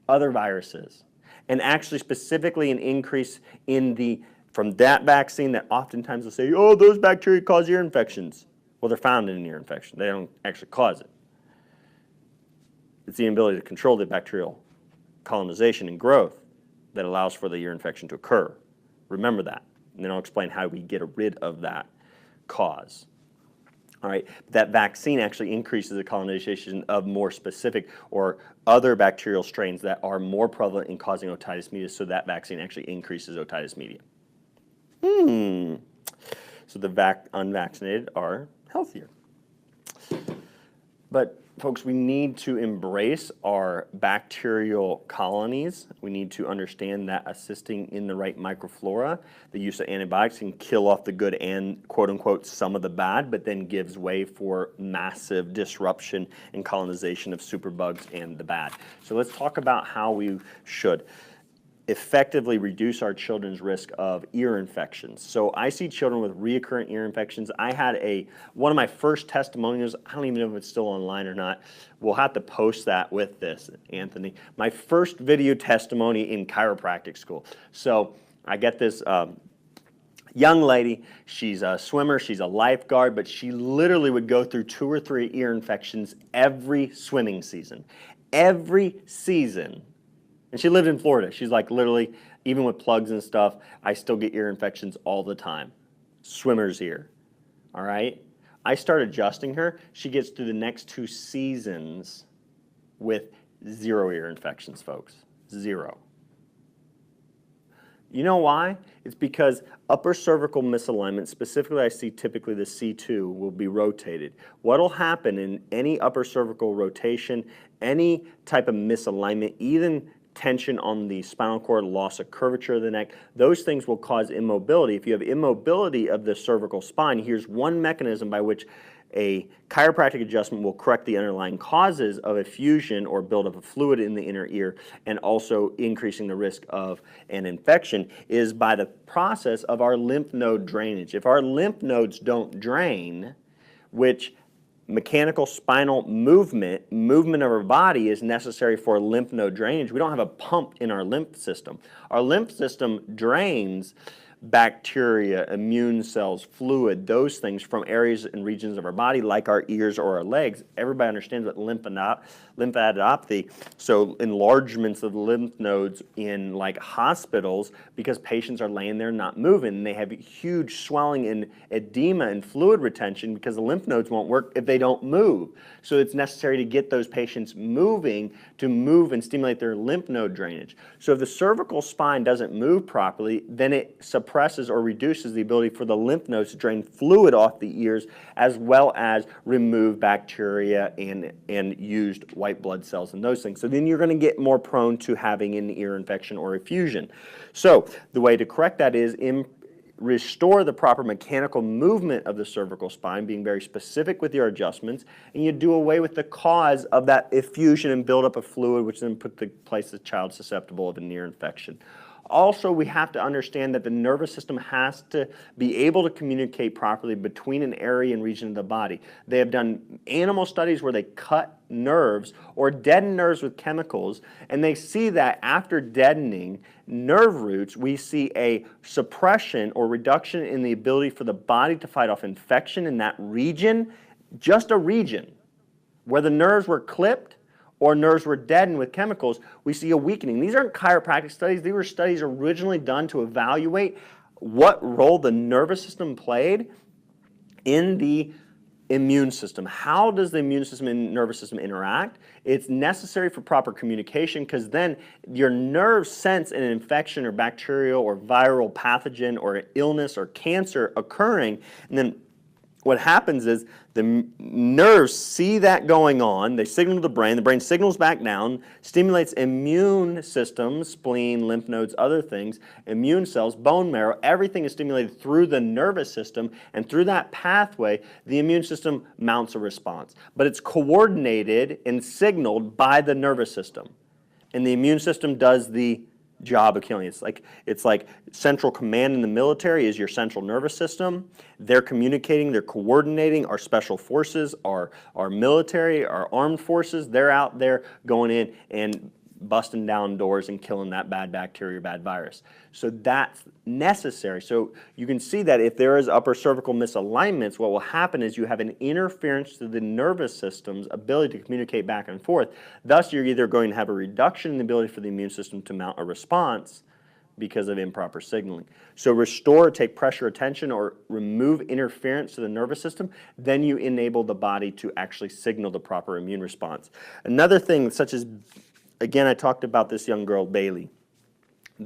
other viruses. And actually specifically an increase in from that vaccine that oftentimes will say, oh, those bacteria cause ear infections. Well, they're found in an ear infection. They don't actually cause it. It's the inability to control the bacterial colonization and growth that allows for the ear infection to occur. Remember that. And then I'll explain how we get rid of that cause. All right, that vaccine actually increases the colonization of more specific or other bacterial strains that are more prevalent in causing otitis media, so that vaccine actually increases otitis media. So the unvaccinated are healthier. But folks, we need to embrace our bacterial colonies. We need to understand that assisting in the right microflora, the use of antibiotics can kill off the good and quote unquote some of the bad, but then gives way for massive disruption and colonization of superbugs and the bad. So let's talk about how we should effectively reduce our children's risk of ear infections. So I see children with recurrent ear infections. I had one of my first testimonials, I don't even know if it's still online or not. We'll have to post that with this, Anthony. My first video testimony in chiropractic school. So I get this young lady, she's a swimmer, she's a lifeguard, but she literally would go through 2 or 3 ear infections every swimming season. Every season. And she lived in Florida. She's like literally, even with plugs and stuff, I still get ear infections all the time. Swimmer's ear, all right? I start adjusting her. She gets through the next 2 seasons with 0 ear infections, folks. 0. You know why? It's because upper cervical misalignment, specifically I see typically the C2, will be rotated. What will happen in any upper cervical rotation, any type of misalignment, even tension on the spinal cord, loss of curvature of the neck, those things will cause immobility. If you have immobility of the cervical spine, here's one mechanism by which a chiropractic adjustment will correct the underlying causes of effusion or buildup of fluid in the inner ear and also increasing the risk of an infection is by the process of our lymph node drainage. If our lymph nodes don't drain, which mechanical spinal movement of our body is necessary for lymph node drainage. We don't have a pump in our lymph system. Our lymph system drains bacteria, immune cells, fluid, those things from areas and regions of our body like our ears or our legs. Everybody understands what lymphadenopathy, so enlargements of the lymph nodes in like hospitals because patients are laying there not moving and they have huge swelling and edema and fluid retention because the lymph nodes won't work if they don't move. So it's necessary to get those patients moving to move and stimulate their lymph node drainage. So if the cervical spine doesn't move properly, then it suppresses or reduces the ability for the lymph nodes to drain fluid off the ears as well as remove bacteria and used white blood cells and those things. So then you're going to get more prone to having an ear infection or effusion. So the way to correct that is restore the proper mechanical movement of the cervical spine, being very specific with your adjustments, and you do away with the cause of that effusion and buildup of fluid, which then place the child susceptible of an ear infection. Also, we have to understand that the nervous system has to be able to communicate properly between an area and region of the body. They have done animal studies where they cut nerves or deaden nerves with chemicals, and they see that after deadening nerve roots, we see a suppression or reduction in the ability for the body to fight off infection in that region, just a region. Where the nerves were clipped, or nerves were deadened with chemicals, we see a weakening. These aren't chiropractic studies. These were studies originally done to evaluate what role the nervous system played in the immune system. How does the immune system and nervous system interact? It's necessary for proper communication because then your nerves sense an infection or bacterial or viral pathogen or illness or cancer occurring, and then what happens is the nerves see that going on, they signal to the brain signals back down, stimulates immune systems, spleen, lymph nodes, other things, immune cells, bone marrow, everything is stimulated through the nervous system, and through that pathway, the immune system mounts a response. But it's coordinated and signaled by the nervous system. And the immune system does the job of killing. It's like central command in the military is your central nervous system. They're communicating, they're coordinating. Our special forces, our military, our armed forces, they're out there going in and busting down doors and killing that bad bacteria, bad virus. So that's necessary. So you can see that if there is upper cervical misalignments, what will happen is you have an interference to the nervous system's ability to communicate back and forth. Thus, you're either going to have a reduction in the ability for the immune system to mount a response because of improper signaling. So restore, take pressure, attention, or remove interference to the nervous system, then you enable the body to actually signal the proper immune response. Another thing, such as, again, I talked about this young girl, Bailey.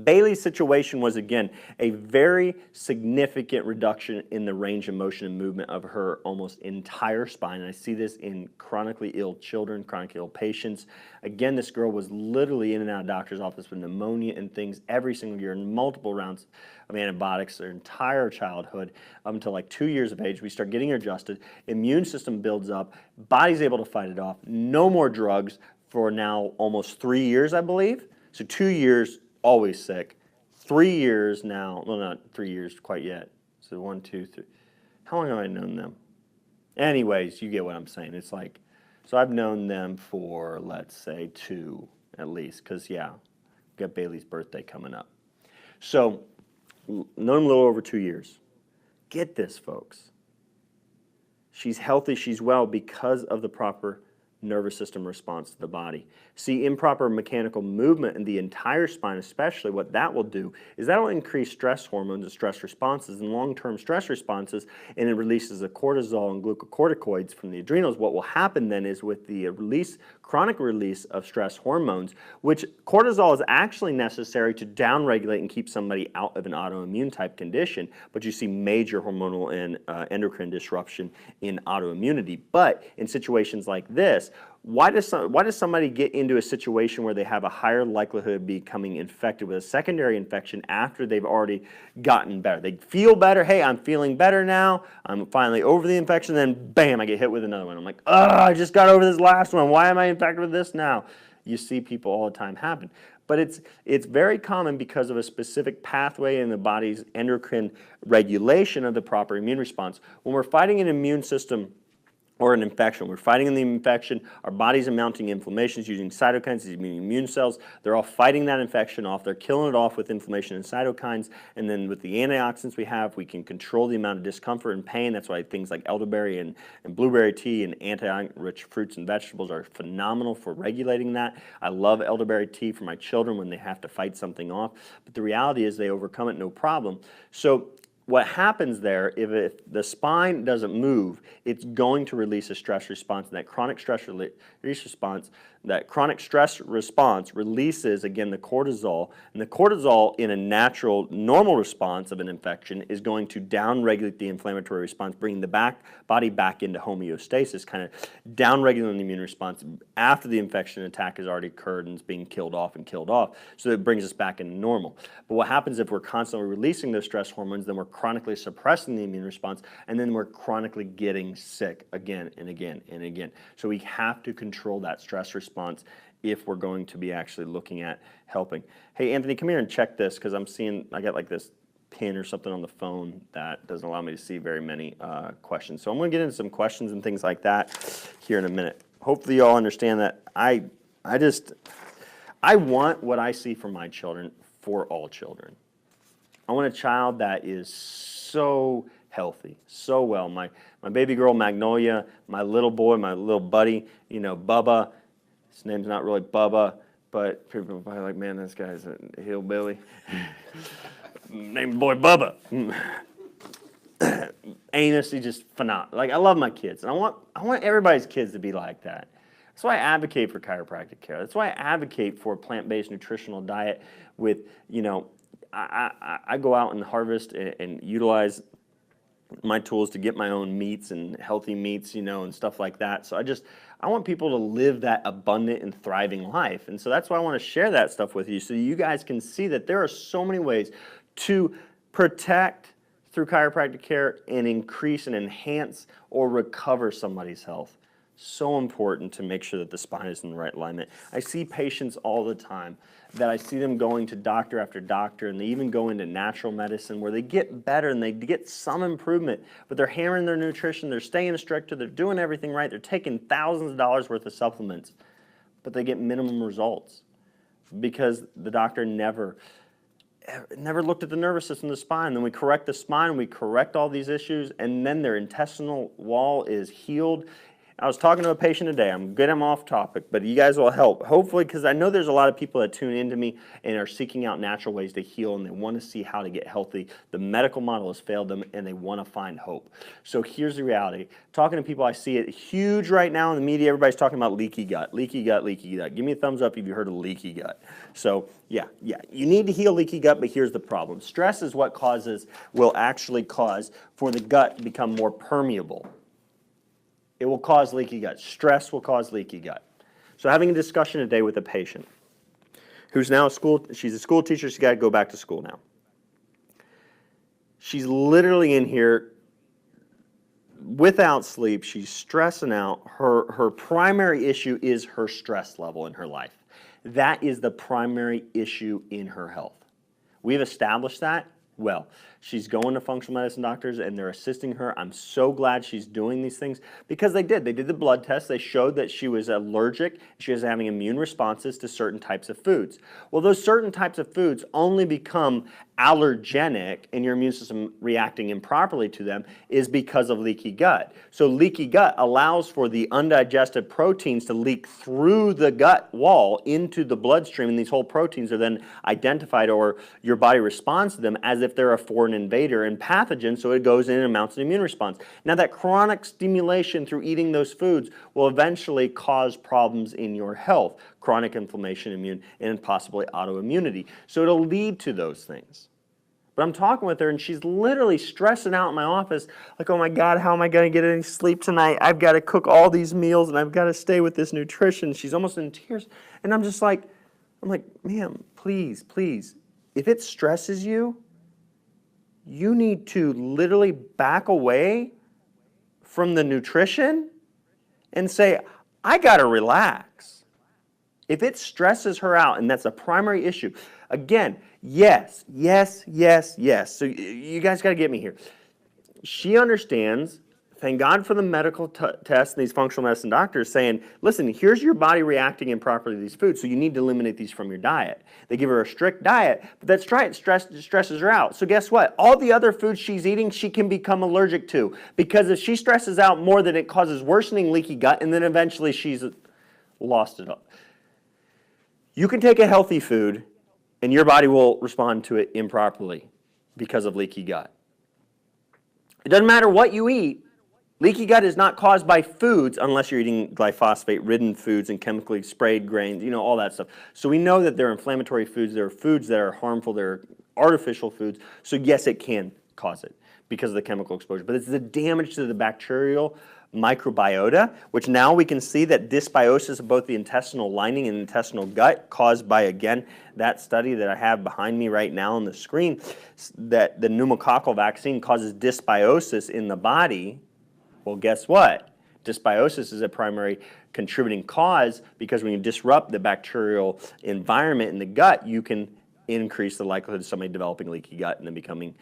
Bailey's situation was, again, a very significant reduction in the range of motion and movement of her almost entire spine. And I see this in chronically ill children, chronically ill patients. Again, this girl was literally in and out of doctor's office with pneumonia and things every single year, and multiple rounds of antibiotics their entire childhood up until like 2 years of age. We start getting her adjusted. Immune system builds up. Body's able to fight it off. No more drugs for now almost 3 years, I believe. So 2 years, always sick. 3 years now, well, not 3 years quite yet. So 1, 2, 3. How long have I known them? Anyways, you get what I'm saying. It's like, so I've known them for, let's say, 2 at least, because, yeah, we've got Bailey's birthday coming up. So, known them a little over 2 years. Get this, folks. She's healthy, she's well because of the proper nervous system response to the body. See, improper mechanical movement in the entire spine, especially, what that will do is that will increase stress hormones and stress responses and long-term stress responses, and it releases the cortisol and glucocorticoids from the adrenals. What will happen then is with the chronic release of stress hormones, which cortisol is actually necessary to downregulate and keep somebody out of an autoimmune type condition, but you see major hormonal and endocrine disruption in autoimmunity. But in situations like this, why does somebody get into a situation where they have a higher likelihood of becoming infected with a secondary infection after they've already gotten better? They feel better. Hey, I'm feeling better now. I'm finally over the infection. Then, bam, I get hit with another one. I'm like, I just got over this last one. Why am I infected with this now? You see people all the time happen. But it's very common because of a specific pathway in the body's endocrine regulation of the proper immune response. When we're fighting an immune system or an infection. We're fighting the infection. Our bodies are mounting inflammations using cytokines, these immune cells. They're all fighting that infection off. They're killing it off with inflammation and cytokines. And then with the antioxidants we have, we can control the amount of discomfort and pain. That's why things like elderberry and blueberry tea and antioxidant-rich fruits and vegetables are phenomenal for regulating that. I love elderberry tea for my children when they have to fight something off. But the reality is they overcome it no problem. So what happens there, if the spine doesn't move, it's going to release a stress response. And that chronic stress response releases, again, the cortisol. And the cortisol, in a natural, normal response of an infection, is going to downregulate the inflammatory response, bringing the body back into homeostasis, kind of downregulating the immune response after the infection attack has already occurred and is being killed off. So it brings us back into normal. But what happens if we're constantly releasing those stress hormones, then we're chronically suppressing the immune response, and then we're chronically getting sick again and again and again. So we have to control that stress response if we're going to be actually looking at helping. Hey, Anthony, come here and check this, because I got like this pin or something on the phone that doesn't allow me to see very many questions. So I'm going to get into some questions and things like that here in a minute. Hopefully you all understand that I want what I see for my children for all children. I want a child that is so healthy, so well. My baby girl, Magnolia, my little boy, my little buddy, Bubba. His name's not really Bubba, but people are probably like, man, this guy's a hillbilly. Named boy Bubba. Anus, he's just phenomenal. Like, I love my kids, and I want everybody's kids to be like that. That's why I advocate for chiropractic care. That's why I advocate for a plant-based nutritional diet with, I go out and harvest and utilize my tools to get my own meats and healthy meats, and stuff like that. So I want people to live that abundant and thriving life. And so that's why I want to share that stuff with you so you guys can see that there are so many ways to protect through chiropractic care and increase and enhance or recover somebody's health. So important to make sure that the spine is in the right alignment. I see patients all the time that I see them going to doctor after doctor, and they even go into natural medicine where they get better and they get some improvement, but they're hammering their nutrition, they're staying strict, they're doing everything right, they're taking thousands of dollars worth of supplements, but they get minimum results because the doctor never looked at the nervous system, the spine. Then we correct the spine, we correct all these issues, and then their intestinal wall is healed. I was talking to a patient today. I'm getting off topic, but you guys will help. Hopefully, because I know there's a lot of people that tune into me and are seeking out natural ways to heal, and they want to see how to get healthy. The medical model has failed them, and they want to find hope. So here's the reality. Talking to people, I see it huge right now in the media. Everybody's talking about leaky gut, leaky gut, leaky gut. Give me a thumbs up if you've heard of leaky gut. So yeah, you need to heal leaky gut, but here's the problem. Stress is what will actually cause for the gut to become more permeable. It will cause leaky gut. Stress will cause leaky gut. So having a discussion today with a patient who's now she's a school teacher, she's got to go back to school now. She's literally in here without sleep. She's stressing out. Her primary issue is her stress level in her life. That is the primary issue in her health. We've established that. Well, she's going to functional medicine doctors and they're assisting her. I'm so glad she's doing these things because they did. They did the blood test. They showed that she was allergic. She was having immune responses to certain types of foods. Well, those certain types of foods only become allergenic and your immune system reacting improperly to them is because of leaky gut. So leaky gut allows for the undigested proteins to leak through the gut wall into the bloodstream, and these whole proteins are then identified, or your body responds to them as if they're a foreign invader and pathogen, so it goes in and mounts an immune response. Now that chronic stimulation through eating those foods will eventually cause problems in your health, chronic inflammation, immune, and possibly autoimmunity. So it'll lead to those things. But I'm talking with her and she's literally stressing out in my office like, oh my God, how am I going to get any sleep tonight? I've got to cook all these meals and I've got to stay with this nutrition. She's almost in tears. And I'm like, ma'am, please, if it stresses you, you need to literally back away from the nutrition and say, I got to relax. If it stresses her out, and that's a primary issue, again, yes. So you guys got to get me here. She understands, thank God for the medical tests and these functional medicine doctors saying, listen, here's your body reacting improperly to these foods, so you need to eliminate these from your diet. They give her a strict diet, but that stresses her out. So guess what? All the other foods she's eating, she can become allergic to, because if she stresses out more, then it causes worsening leaky gut, and then eventually she's lost it up. You can take a healthy food, and your body will respond to it improperly because of leaky gut. It doesn't matter what you eat. Leaky gut is not caused by foods unless you're eating glyphosate-ridden foods and chemically sprayed grains, all that stuff. So we know that they're inflammatory foods. There are foods that are harmful. They're artificial foods. So yes, it can cause it because of the chemical exposure. But it's the damage to the bacterial microbiota, which now we can see that dysbiosis of both the intestinal lining and intestinal gut caused by, again, that study that I have behind me right now on the screen, that the pneumococcal vaccine causes dysbiosis in the body. Well, guess what? Dysbiosis is a primary contributing cause because when you disrupt the bacterial environment in the gut, you can increase the likelihood of somebody developing leaky gut and then becoming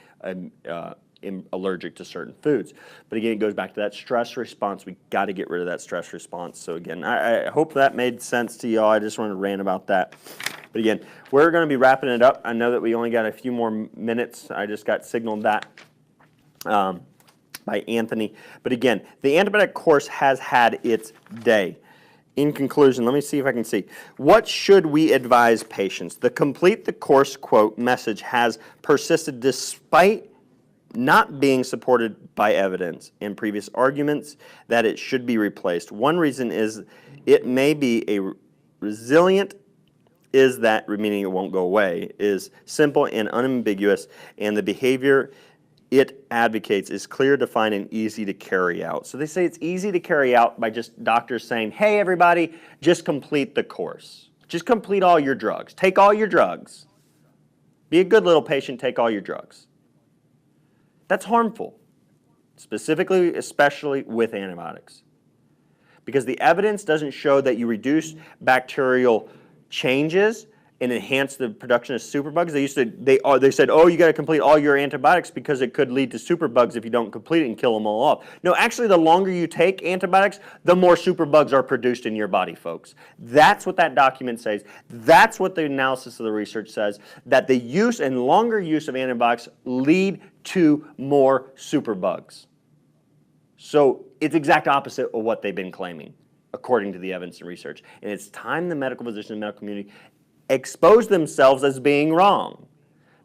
allergic to certain foods. But again, it goes back to that stress response. We got to get rid of that stress response. So again, I hope that made sense to y'all. I just wanted to rant about that. But again, we're going to be wrapping it up. I know that we only got a few more minutes. I just got signaled that by Anthony. But again, the antibiotic course has had its day. In conclusion, let me see if I can see. What should we advise patients? The complete the course quote message has persisted despite not being supported by evidence and previous arguments that it should be replaced. One reason is it may be a resilient, is that, meaning it won't go away, is simple and unambiguous, and the behavior it advocates is clear, defined, and easy to carry out. So they say it's easy to carry out by just doctors saying, hey, everybody, just complete the course. Just complete all your drugs. Take all your drugs. Be a good little patient, take all your drugs. That's harmful, specifically, especially with antibiotics. Because the evidence doesn't show that you reduce bacterial changes and enhance the production of superbugs. They said, oh, you got to complete all your antibiotics because it could lead to superbugs if you don't complete it and kill them all off. No, actually, the longer you take antibiotics, the more superbugs are produced in your body, folks. That's what that document says. That's what the analysis of the research says, that the use and longer use of antibiotics lead to more superbugs. So it's exact opposite of what they've been claiming, according to the evidence and research. And it's time the medical physicians and medical community expose themselves as being wrong,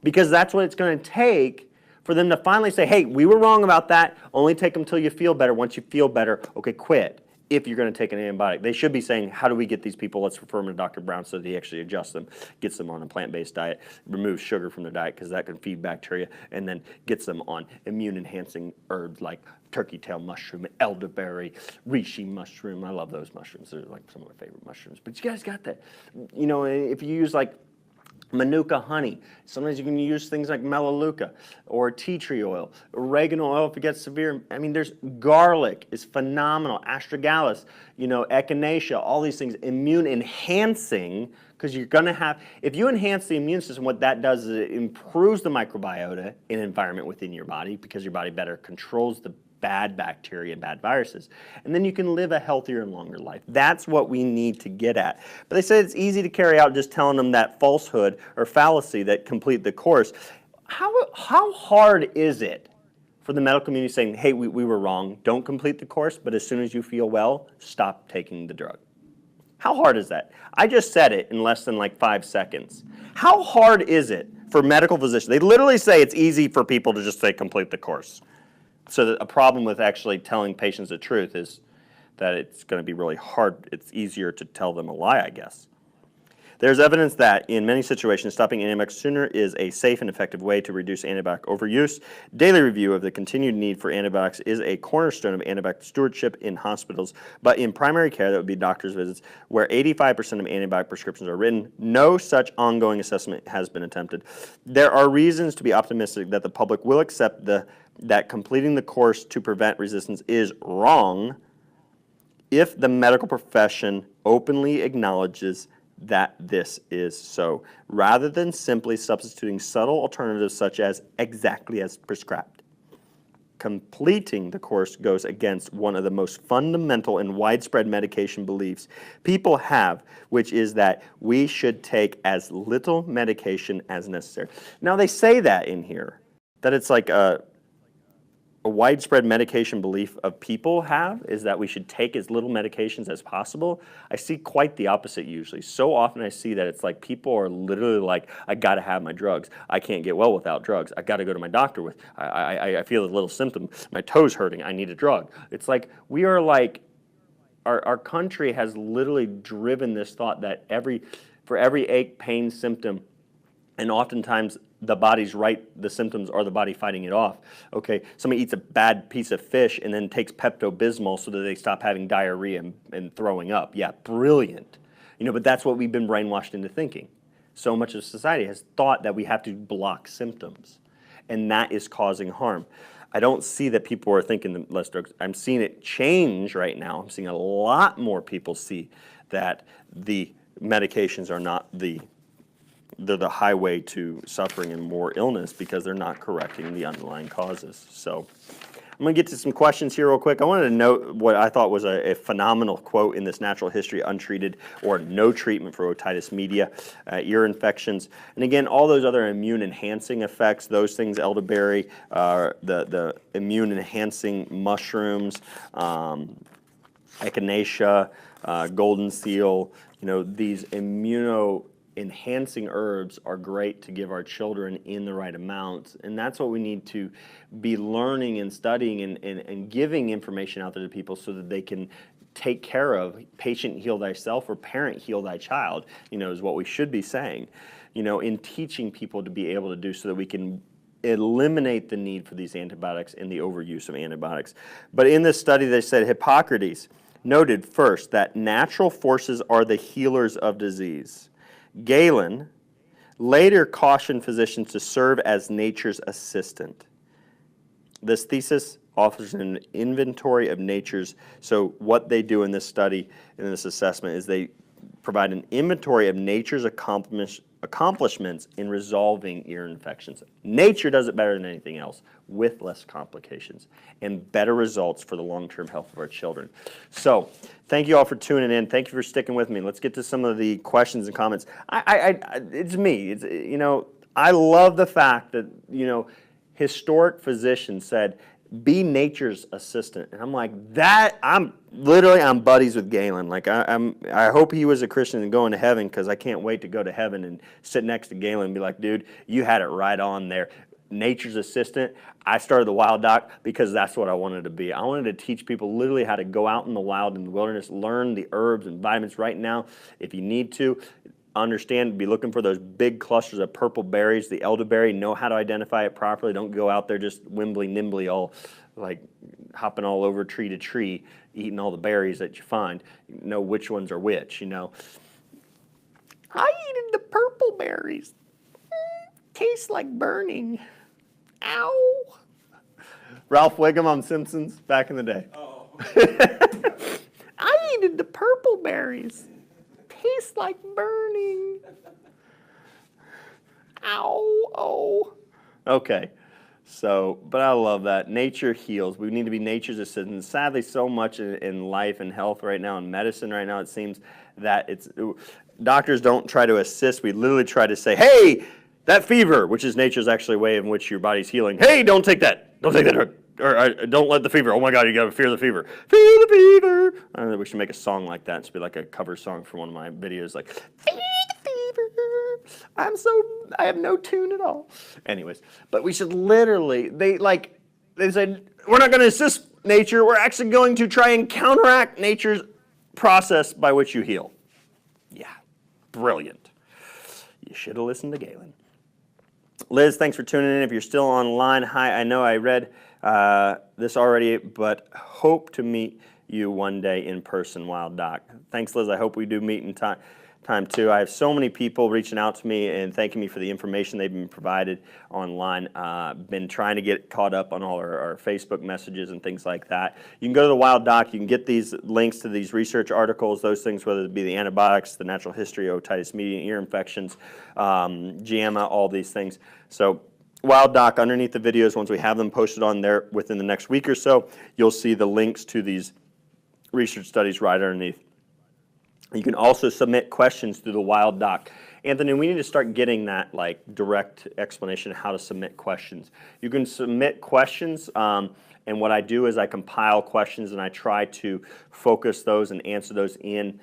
because that's what it's going to take for them to finally say, hey, we were wrong about that. Only take them until you feel better. Once you feel better, okay, quit. If you're going to take an antibiotic, they should be saying, how do we get these people? Let's refer them to Dr. Brown so that he actually adjusts them, gets them on a plant-based diet, removes sugar from their diet because that can feed bacteria, and then gets them on immune-enhancing herbs like turkey tail mushroom, elderberry, reishi mushroom. I love those mushrooms. They're like some of my favorite mushrooms. But you guys got that. You know, if you use like Manuka honey. Sometimes you can use things like melaleuca or tea tree oil, oregano oil if it gets severe. I mean, there's garlic is phenomenal, astragalus, you know, echinacea, all these things, immune enhancing, because you're going to have, if you enhance the immune system, what that does is it improves the microbiota and environment within your body because your body better controls the bad bacteria and bad viruses. And then you can live a healthier and longer life. That's what we need to get at. But they say it's easy to carry out just telling them that falsehood or fallacy that complete the course. How hard is it for the medical community saying, hey, we were wrong, don't complete the course, but as soon as you feel well, stop taking the drug? How hard is that? I just said it in less than like 5 seconds. How hard is it for medical physicians? They literally say it's easy for people to just say complete the course. So a problem with actually telling patients the truth is that it's going to be really hard. It's easier to tell them a lie, I guess. There's evidence that in many situations, stopping antibiotics sooner is a safe and effective way to reduce antibiotic overuse. Daily review of the continued need for antibiotics is a cornerstone of antibiotic stewardship in hospitals, but in primary care, that would be doctor's visits, where 85% of antibiotic prescriptions are written, no such ongoing assessment has been attempted. There are reasons to be optimistic that the public will accept that completing the course to prevent resistance is wrong if the medical profession openly acknowledges that this is so, rather than simply substituting subtle alternatives such as exactly as prescribed. Completing the course goes against one of the most fundamental and widespread medication beliefs people have, which is that we should take as little medication as necessary. Now they say that in here, that it's like a widespread medication belief of people have is that we should take as little medications as possible. I see quite the opposite usually. So often I see that it's like people are literally like, I gotta have my drugs. I can't get well without drugs. I gotta go to my doctor with, I feel a little symptom. My toe's hurting, I need a drug. It's like, we are like, our country has literally driven this thought that for every ache, pain, symptom, and oftentimes the body's right, the symptoms are the body fighting it off. Okay, somebody eats a bad piece of fish and then takes Pepto-Bismol so that they stop having diarrhea and throwing up. Yeah, brilliant. You know, but that's what we've been brainwashed into thinking. So much of society has thought that we have to block symptoms, and that is causing harm. I don't see that people are thinking that less drugs. I'm seeing it change right now. I'm seeing a lot more people see that the medications are not they're the highway to suffering and more illness because they're not correcting the underlying causes. So I'm going to get to some questions here real quick. I wanted to note what I thought was a phenomenal quote in this Natural History, Untreated or No Treatment for Otitis Media, Ear Infections. And again, all those other immune-enhancing effects, those things, elderberry, the immune-enhancing mushrooms, echinacea, golden seal, you know, these enhancing herbs are great to give our children in the right amounts, and that's what we need to be learning and studying and giving information out there to people so that they can take care of. Patient heal thyself or parent heal thy child, you know, is what we should be saying, you know, in teaching people to be able to do so that we can eliminate the need for these antibiotics and the overuse of antibiotics. But in this study, they said Hippocrates noted first that natural forces are the healers of disease. Galen later cautioned physicians to serve as nature's assistant. This thesis offers an inventory of nature's, so what they do in this study, in this assessment, is they provide an inventory of nature's accomplishments in resolving ear infections. Nature does it better than anything else, with less complications and better results for the long-term health of our children. So, thank you all for tuning in. Thank you for sticking with me. Let's get to some of the questions and comments. It's me. I love the fact that, historic physicians said, be nature's assistant. And I'm like, I'm buddies with Galen. Like, I hope he was a Christian and going to heaven, because I can't wait to go to heaven and sit next to Galen and be like, dude, you had it right on there. Nature's assistant. I started the Wild Doc because that's what I wanted to be. I wanted to teach people literally how to go out in the wild, in the wilderness, learn the herbs and vitamins right now. If you need to, understand, be looking for those big clusters of purple berries, the elderberry, know how to identify it properly. Don't go out there just nimbly, all like hopping all over tree to tree, eating all the berries that you find. Know which ones are which, I eated the purple berries. Tastes like burning. Ow. Ralph Wiggum on Simpsons back in the day. Oh. I eated the purple berries. Tastes like burning. Ow, oh. Okay, but I love that. Nature heals. We need to be nature's assistant. Sadly, so much in life and health right now, in medicine right now, it seems that doctors don't try to assist. We literally try to say, hey, that fever, which is nature's actually way in which your body's healing. Hey, don't take that. Don't take that drug. Or don't let the fever. Oh my God, you gotta fear the fever. Fear the fever. I don't know, we should make a song like that. It should be like a cover song for one of my videos, like fear the fever. I have no tune at all. Anyways, but we should literally. They said we're not going to assist nature. We're actually going to try and counteract nature's process by which you heal. Yeah, brilliant. You should have listened to Galen. Liz, thanks for tuning in. If you're still online, hi. I know I read this already, but hope to meet you one day in person, Wild Doc. Thanks, Liz. I hope we do meet in time too. I have so many people reaching out to me and thanking me for the information they've been provided online. Been trying to get caught up on all our Facebook messages and things like that. You can go to the Wild Doc. You can get these links to these research articles, those things, whether it be the antibiotics, the natural history, otitis media, ear infections, JAMA, all these things. So Wild Doc, underneath the videos, once we have them posted on there within the next week or so, you'll see the links to these research studies right underneath. You can also submit questions through the Wild Doc. Anthony, we need to start getting that direct explanation of how to submit questions. You can submit questions, and what I do is I compile questions and I try to focus those and answer those in,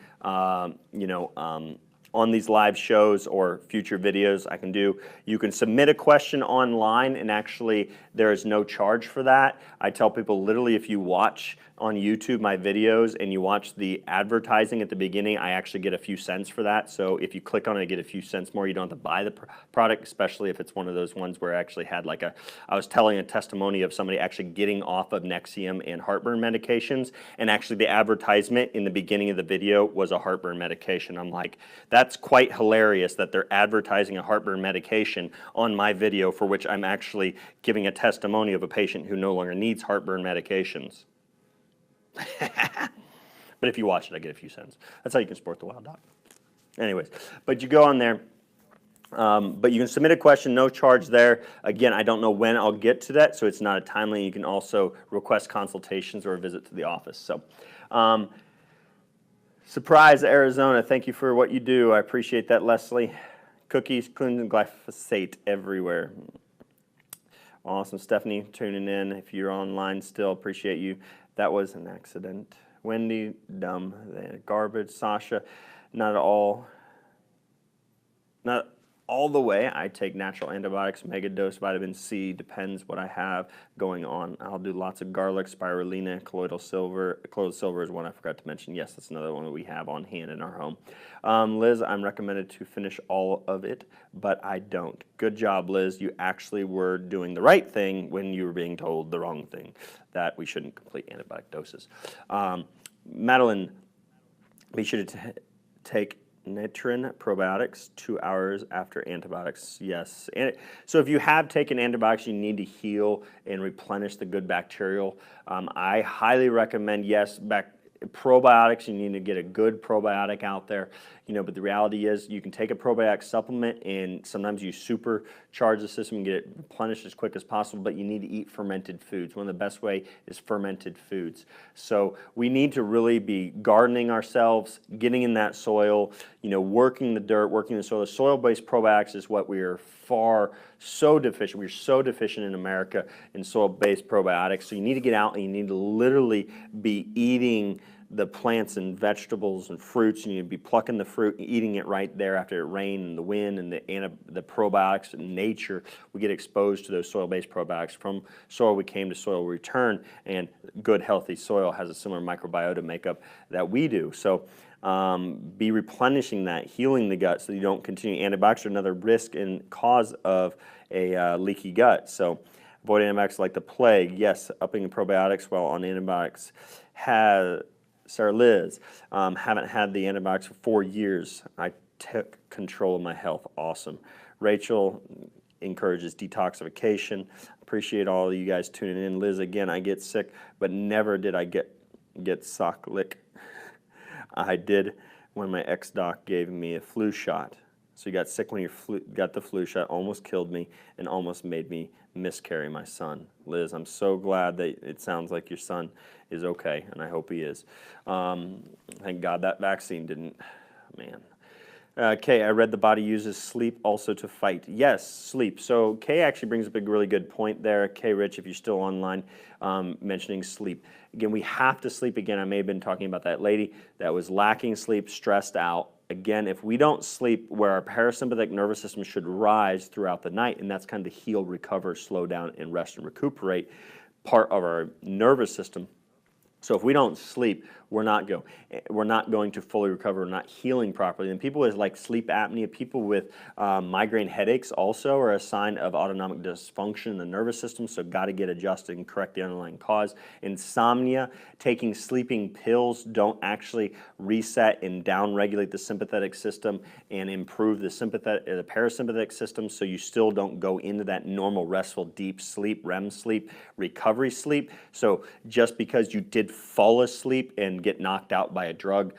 on these live shows or future videos I can do. You can submit a question online, and actually there is no charge for that. I tell people literally, if you watch on YouTube my videos and you watch the advertising at the beginning, I actually get a few cents for that. So if you click on it, I get a few cents more. You don't have to buy the product, especially if it's one of those ones where I actually had I was telling a testimony of somebody actually getting off of Nexium and heartburn medications, and actually the advertisement in the beginning of the video was a heartburn medication. I'm like, that's quite hilarious that they're advertising a heartburn medication on my video, for which I'm actually giving a testimony of a patient who no longer needs heartburn medications. But if you watch it, I get a few cents. That's how you can support the Wild Doc. Anyways, but you go on there. But you can submit a question, no charge there. Again, I don't know when I'll get to that, so it's not a timely. You can also request consultations or a visit to the office. So, Surprise, Arizona. Thank you for what you do. I appreciate that, Leslie. Cookies, cleanse, and glyphosate everywhere. Awesome. Stephanie, tuning in. If you're online still, appreciate you. That was an accident. Wendy, dumb. Garbage. Sasha, not at all. Not all the way. I take natural antibiotics, mega dose vitamin C, depends what I have going on. I'll do lots of garlic, spirulina, colloidal silver. Colloidal silver is one I forgot to mention. Yes, that's another one that we have on hand in our home. Liz, I'm recommended to finish all of it, but I don't. Good job, Liz. You actually were doing the right thing when you were being told the wrong thing, that we shouldn't complete antibiotic doses. Madeline, be sure to take Natrin probiotics 2 hours after antibiotics. Yes. And so if you have taken antibiotics, you need to heal and replenish the good bacterial. I highly recommend, yes, probiotics. You need to get a good probiotic out there, but the reality is you can take a probiotic supplement and sometimes you supercharge the system and get it replenished as quick as possible, but you need to eat fermented foods. One of the best way is fermented foods. So we need to really be gardening ourselves, getting in that soil, working the dirt, working the soil. The soil-based probiotics is what we are so deficient. We're so deficient in America in soil-based probiotics. So you need to get out and you need to literally be eating the plants and vegetables and fruits. You need to be plucking the fruit and eating it right there after it rained and the wind and the probiotics in nature. We get exposed to those soil-based probiotics. From soil we came, to soil we return, and good healthy soil has a similar microbiota makeup that we do. So be replenishing that, healing the gut so you don't continue. Antibiotics are another risk and cause of a leaky gut. So avoid antibiotics like the plague. Yes, upping the probiotics while on antibiotics. Sarah Liz, haven't had the antibiotics for 4 years. I took control of my health. Awesome. Rachel encourages detoxification. Appreciate all of you guys tuning in. Liz, again, I get sick, but never did I get sock lick. I did when my ex-doc gave me a flu shot. So you got sick when you got the flu shot, almost killed me, and almost made me miscarry my son. Liz, I'm so glad that it sounds like your son is okay, and I hope he is. Thank God that vaccine didn't, man. Kay, I read the body uses sleep also to fight. Yes, sleep. So Kay actually brings up a really good point there. Kay Rich, if you're still online, mentioning sleep. Again, we have to sleep. Again, I may have been talking about that lady that was lacking sleep, stressed out. Again, if we don't sleep, where our parasympathetic nervous system should rise throughout the night, and that's kind of the heal, recover, slow down, and rest and recuperate part of our nervous system. So if we don't sleep, we're not going to fully recover, we're not healing properly. And people with like sleep apnea, people with migraine headaches also are a sign of autonomic dysfunction in the nervous system, so got to get adjusted and correct the underlying cause. Insomnia, taking sleeping pills don't actually reset and downregulate the sympathetic system and improve the parasympathetic system, so you still don't go into that normal restful deep sleep, REM sleep, recovery sleep. So just because you did fall asleep and get knocked out by a drug,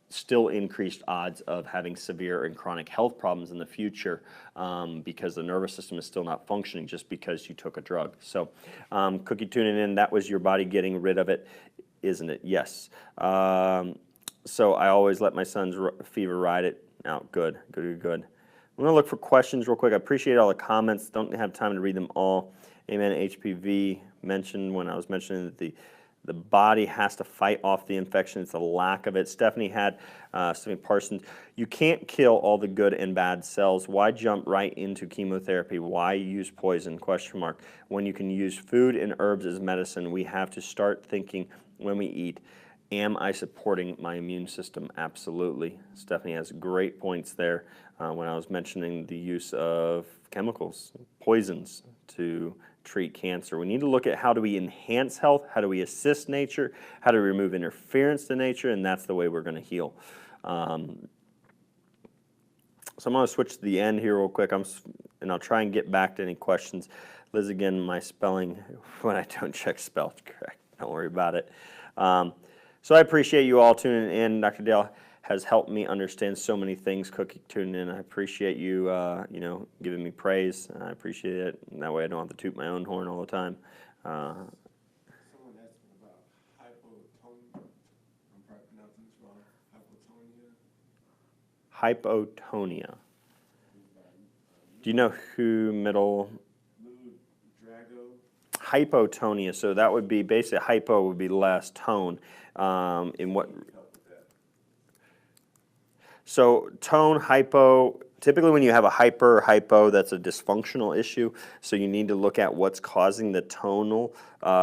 still increased odds of having severe and chronic health problems in the future because the nervous system is still not functioning just because you took a drug. So Cookie tuning in, that was your body getting rid of it, isn't it? Yes. So I always let my son's fever ride it out. Good. I'm going to look for questions real quick. I appreciate all the comments. Don't have time to read them all. Amen. HPV mentioned when I was mentioning that the body has to fight off the infection. It's a lack of it. Stephanie Parsons, you can't kill all the good and bad cells. Why jump right into chemotherapy? Why use poison? When you can use food and herbs as medicine, we have to start thinking when we eat, am I supporting my immune system? Absolutely. Stephanie has great points there when I was mentioning the use of chemicals, poisons to treat cancer. We need to look at how do we enhance health, how do we assist nature, how do we remove interference to nature, and that's the way we're going to heal. So I'm going to switch to the end here real quick, and I'll try and get back to any questions. Liz, again, my spelling, when I don't check spelled correct, don't worry about it. So I appreciate you all tuning in. Dr. Dale has helped me understand so many things. Cookie tuning in. I appreciate you, giving me praise. I appreciate it. And that way I don't have to toot my own horn all the time. Someone asked me about hypotonia. I'm probably pronouncing this wrong. Hypotonia. Hypotonia. Do you know who middle? Hypotonia. So that would be basically hypo would be less, tone. In what? So tone, hypo, typically when you have a hyper or hypo, that's a dysfunctional issue, so you need to look at what's causing the tonal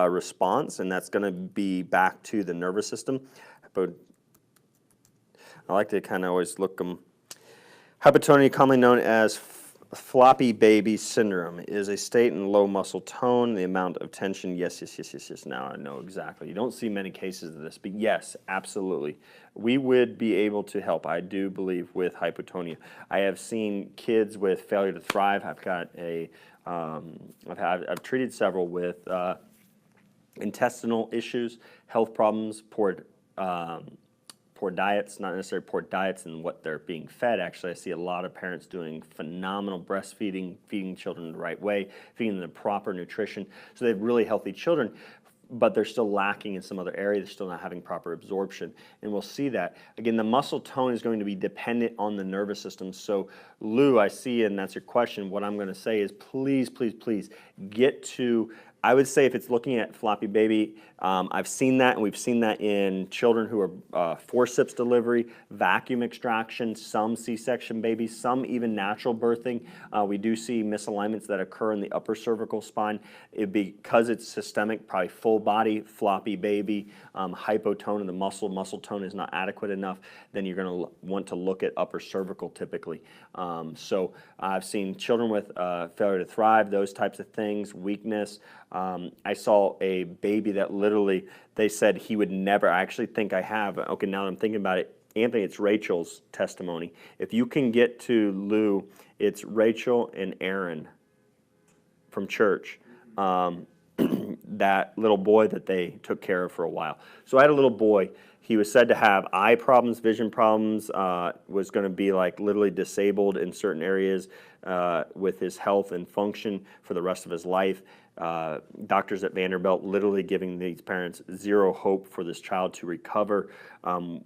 response, and that's going to be back to the nervous system. But I like to kind of always look them. Hypotonia, commonly known as floppy baby syndrome, is a state in low muscle tone, the amount of tension. Yes. Now I know exactly. You don't see many cases of this, but yes, absolutely. We would be able to help, I do believe, with hypotonia. I have seen kids with failure to thrive. I've got I've treated several with intestinal issues, health problems, poor diets, not necessarily poor diets in what they're being fed. Actually, I see a lot of parents doing phenomenal breastfeeding, feeding children the right way, feeding them proper nutrition. So they have really healthy children, but they're still lacking in some other area. They're still not having proper absorption. And we'll see that. Again, the muscle tone is going to be dependent on the nervous system. So Lou, I see, and that's your question, what I'm going to say is please get to, I would say if it's looking at floppy baby, I've seen that, and we've seen that in children who are forceps delivery, vacuum extraction, some C-section babies, some even natural birthing. We do see misalignments that occur in the upper cervical spine. Because it's systemic, probably full body, floppy baby, hypotone in the muscle tone is not adequate enough, then you're going to want to look at upper cervical typically. So I've seen children with failure to thrive, those types of things, weakness. I saw a baby that literally, they said he would never, I actually think I have, okay, now that I'm thinking about it, Anthony, it's Rachel's testimony. If you can get to Lou, it's Rachel and Aaron from church, that little boy that they took care of for a while. So I had a little boy. He was said to have eye problems, vision problems, was going to be like literally disabled in certain areas with his health and function for the rest of his life. Doctors at Vanderbilt literally giving these parents zero hope for this child to recover,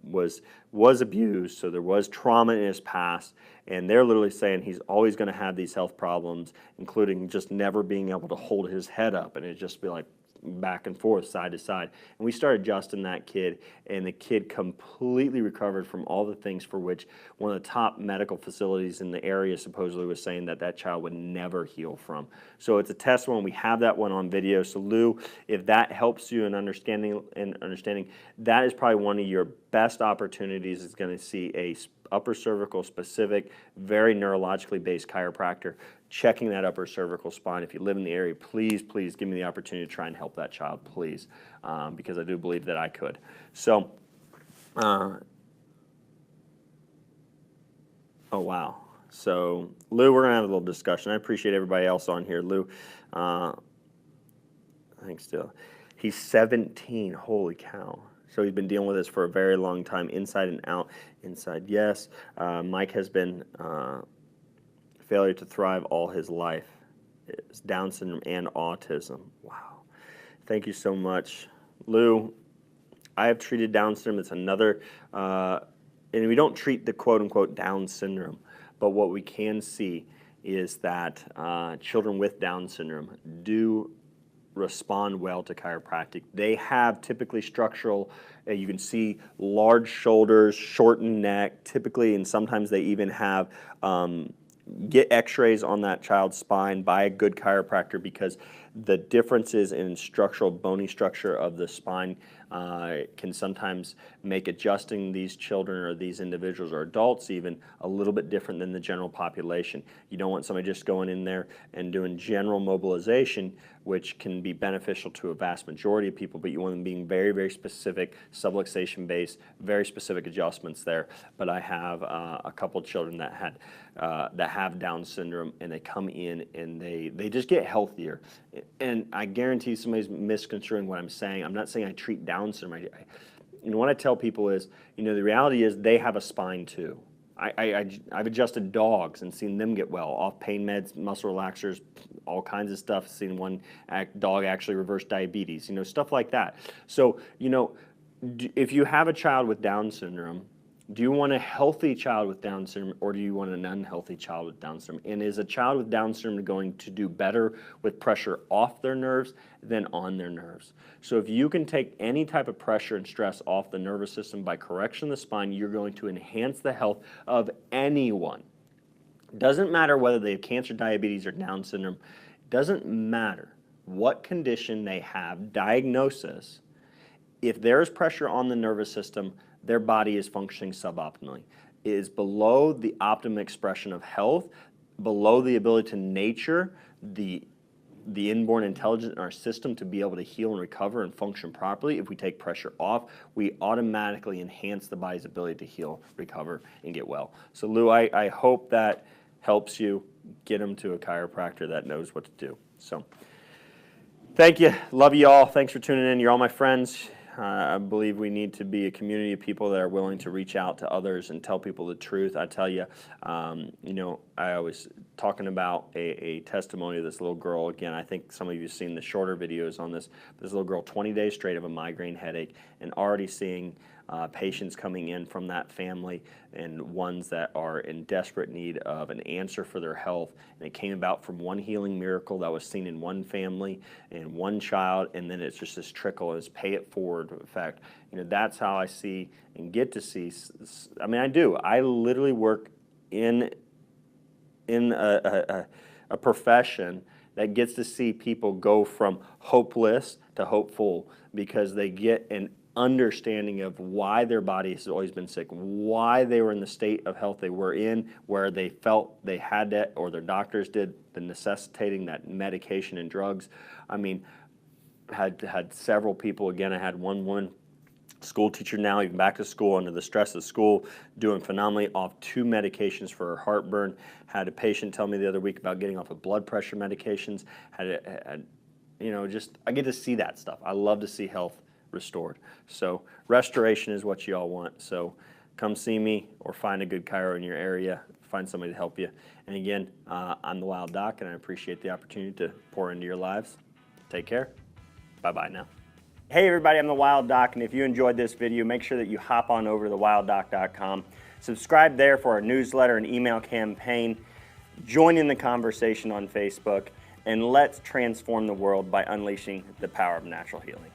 was abused, so there was trauma in his past, and they're literally saying he's always going to have these health problems, including just never being able to hold his head up, and it'd just be like back and forth, side to side. And we started adjusting that kid, and the kid completely recovered from all the things for which one of the top medical facilities in the area supposedly was saying that that child would never heal from. So it's a test one. We have that one on video. So Lou, if that helps you in understanding, that is probably one of your best opportunities is going to see a upper cervical specific, very neurologically based chiropractor checking that upper cervical spine. If you live in the area, please give me the opportunity to try and help that child, please, because I do believe that I could. So, oh wow. So Lou, we're gonna have a little discussion. I appreciate everybody else on here. Lou, I think still, he's 17. Holy cow. So he's been dealing with this for a very long time, inside and out. Inside, yes. Mike has been failure to thrive all his life. It's Down syndrome and autism. Wow. Thank you so much. Lou, I have treated Down syndrome. It's another, and we don't treat the quote-unquote Down syndrome, but what we can see is that children with Down syndrome do respond well to chiropractic. They have typically structural, you can see large shoulders, shortened neck, typically, and sometimes they even have get x-rays on that child's spine by a good chiropractor, because the differences in structural bony structure of the spine can sometimes make adjusting these children or these individuals or adults even a little bit different than the general population. You don't want somebody just going in there and doing general mobilization, which can be beneficial to a vast majority of people, but you want them being very specific, subluxation based, very specific adjustments there. But I have a couple children that have Down syndrome, and they come in and they just get healthier. And I guarantee somebody's misconstruing what I'm saying. I'm not saying I treat Down syndrome. What I tell people is, the reality is they have a spine too. I've adjusted dogs and seen them get well off pain meds, muscle relaxers, all kinds of stuff. Seen one dog actually reverse diabetes, stuff like that. So, if you have a child with Down syndrome, do you want a healthy child with Down syndrome, or do you want an unhealthy child with Down syndrome? And is a child with Down syndrome going to do better with pressure off their nerves than on their nerves? So if you can take any type of pressure and stress off the nervous system by correction of the spine, you're going to enhance the health of anyone. Doesn't matter whether they have cancer, diabetes, or Down syndrome. Doesn't matter what condition they have, diagnosis. If there is pressure on the nervous system, their body is functioning suboptimally. It is below the optimum expression of health, below the ability to nature the inborn intelligence in our system to be able to heal and recover and function properly. If we take pressure off, we automatically enhance the body's ability to heal, recover, and get well. So Lou, I hope that helps you get them to a chiropractor that knows what to do. So thank you. Love you all. Thanks for tuning in. You're all my friends. I believe we need to be a community of people that are willing to reach out to others and tell people the truth. I tell you, I was talking about a testimony of this little girl. Again, I think some of you have seen the shorter videos on this. This little girl, 20 days straight of a migraine headache, and already seeing patients coming in from that family and ones that are in desperate need of an answer for their health. And it came about from one healing miracle that was seen in one family and one child, and then it's just this trickle, this pay it forward effect. That's how I see and get to see. I mean, I do. I literally work in a profession that gets to see people go from hopeless to hopeful because they get an understanding of why their body has always been sick, why they were in the state of health they were in, where they felt they had that, or their doctors did, the necessitating that medication and drugs. I mean, had several people. Again, I had one woman, school teacher now, even back to school under the stress of school, doing phenomenally off 2 medications for her heartburn. Had a patient tell me the other week about getting off of blood pressure medications. I get to see that stuff. I love to see health restored. So restoration is what you all want. So come see me or find a good chiro in your area. Find somebody to help you. And again, I'm the Wild Doc, and I appreciate the opportunity to pour into your lives. Take care. Bye-bye now. Hey everybody, I'm the Wild Doc, and if you enjoyed this video, make sure that you hop on over to thewilddoc.com. Subscribe there for our newsletter and email campaign. Join in the conversation on Facebook, and let's transform the world by unleashing the power of natural healing.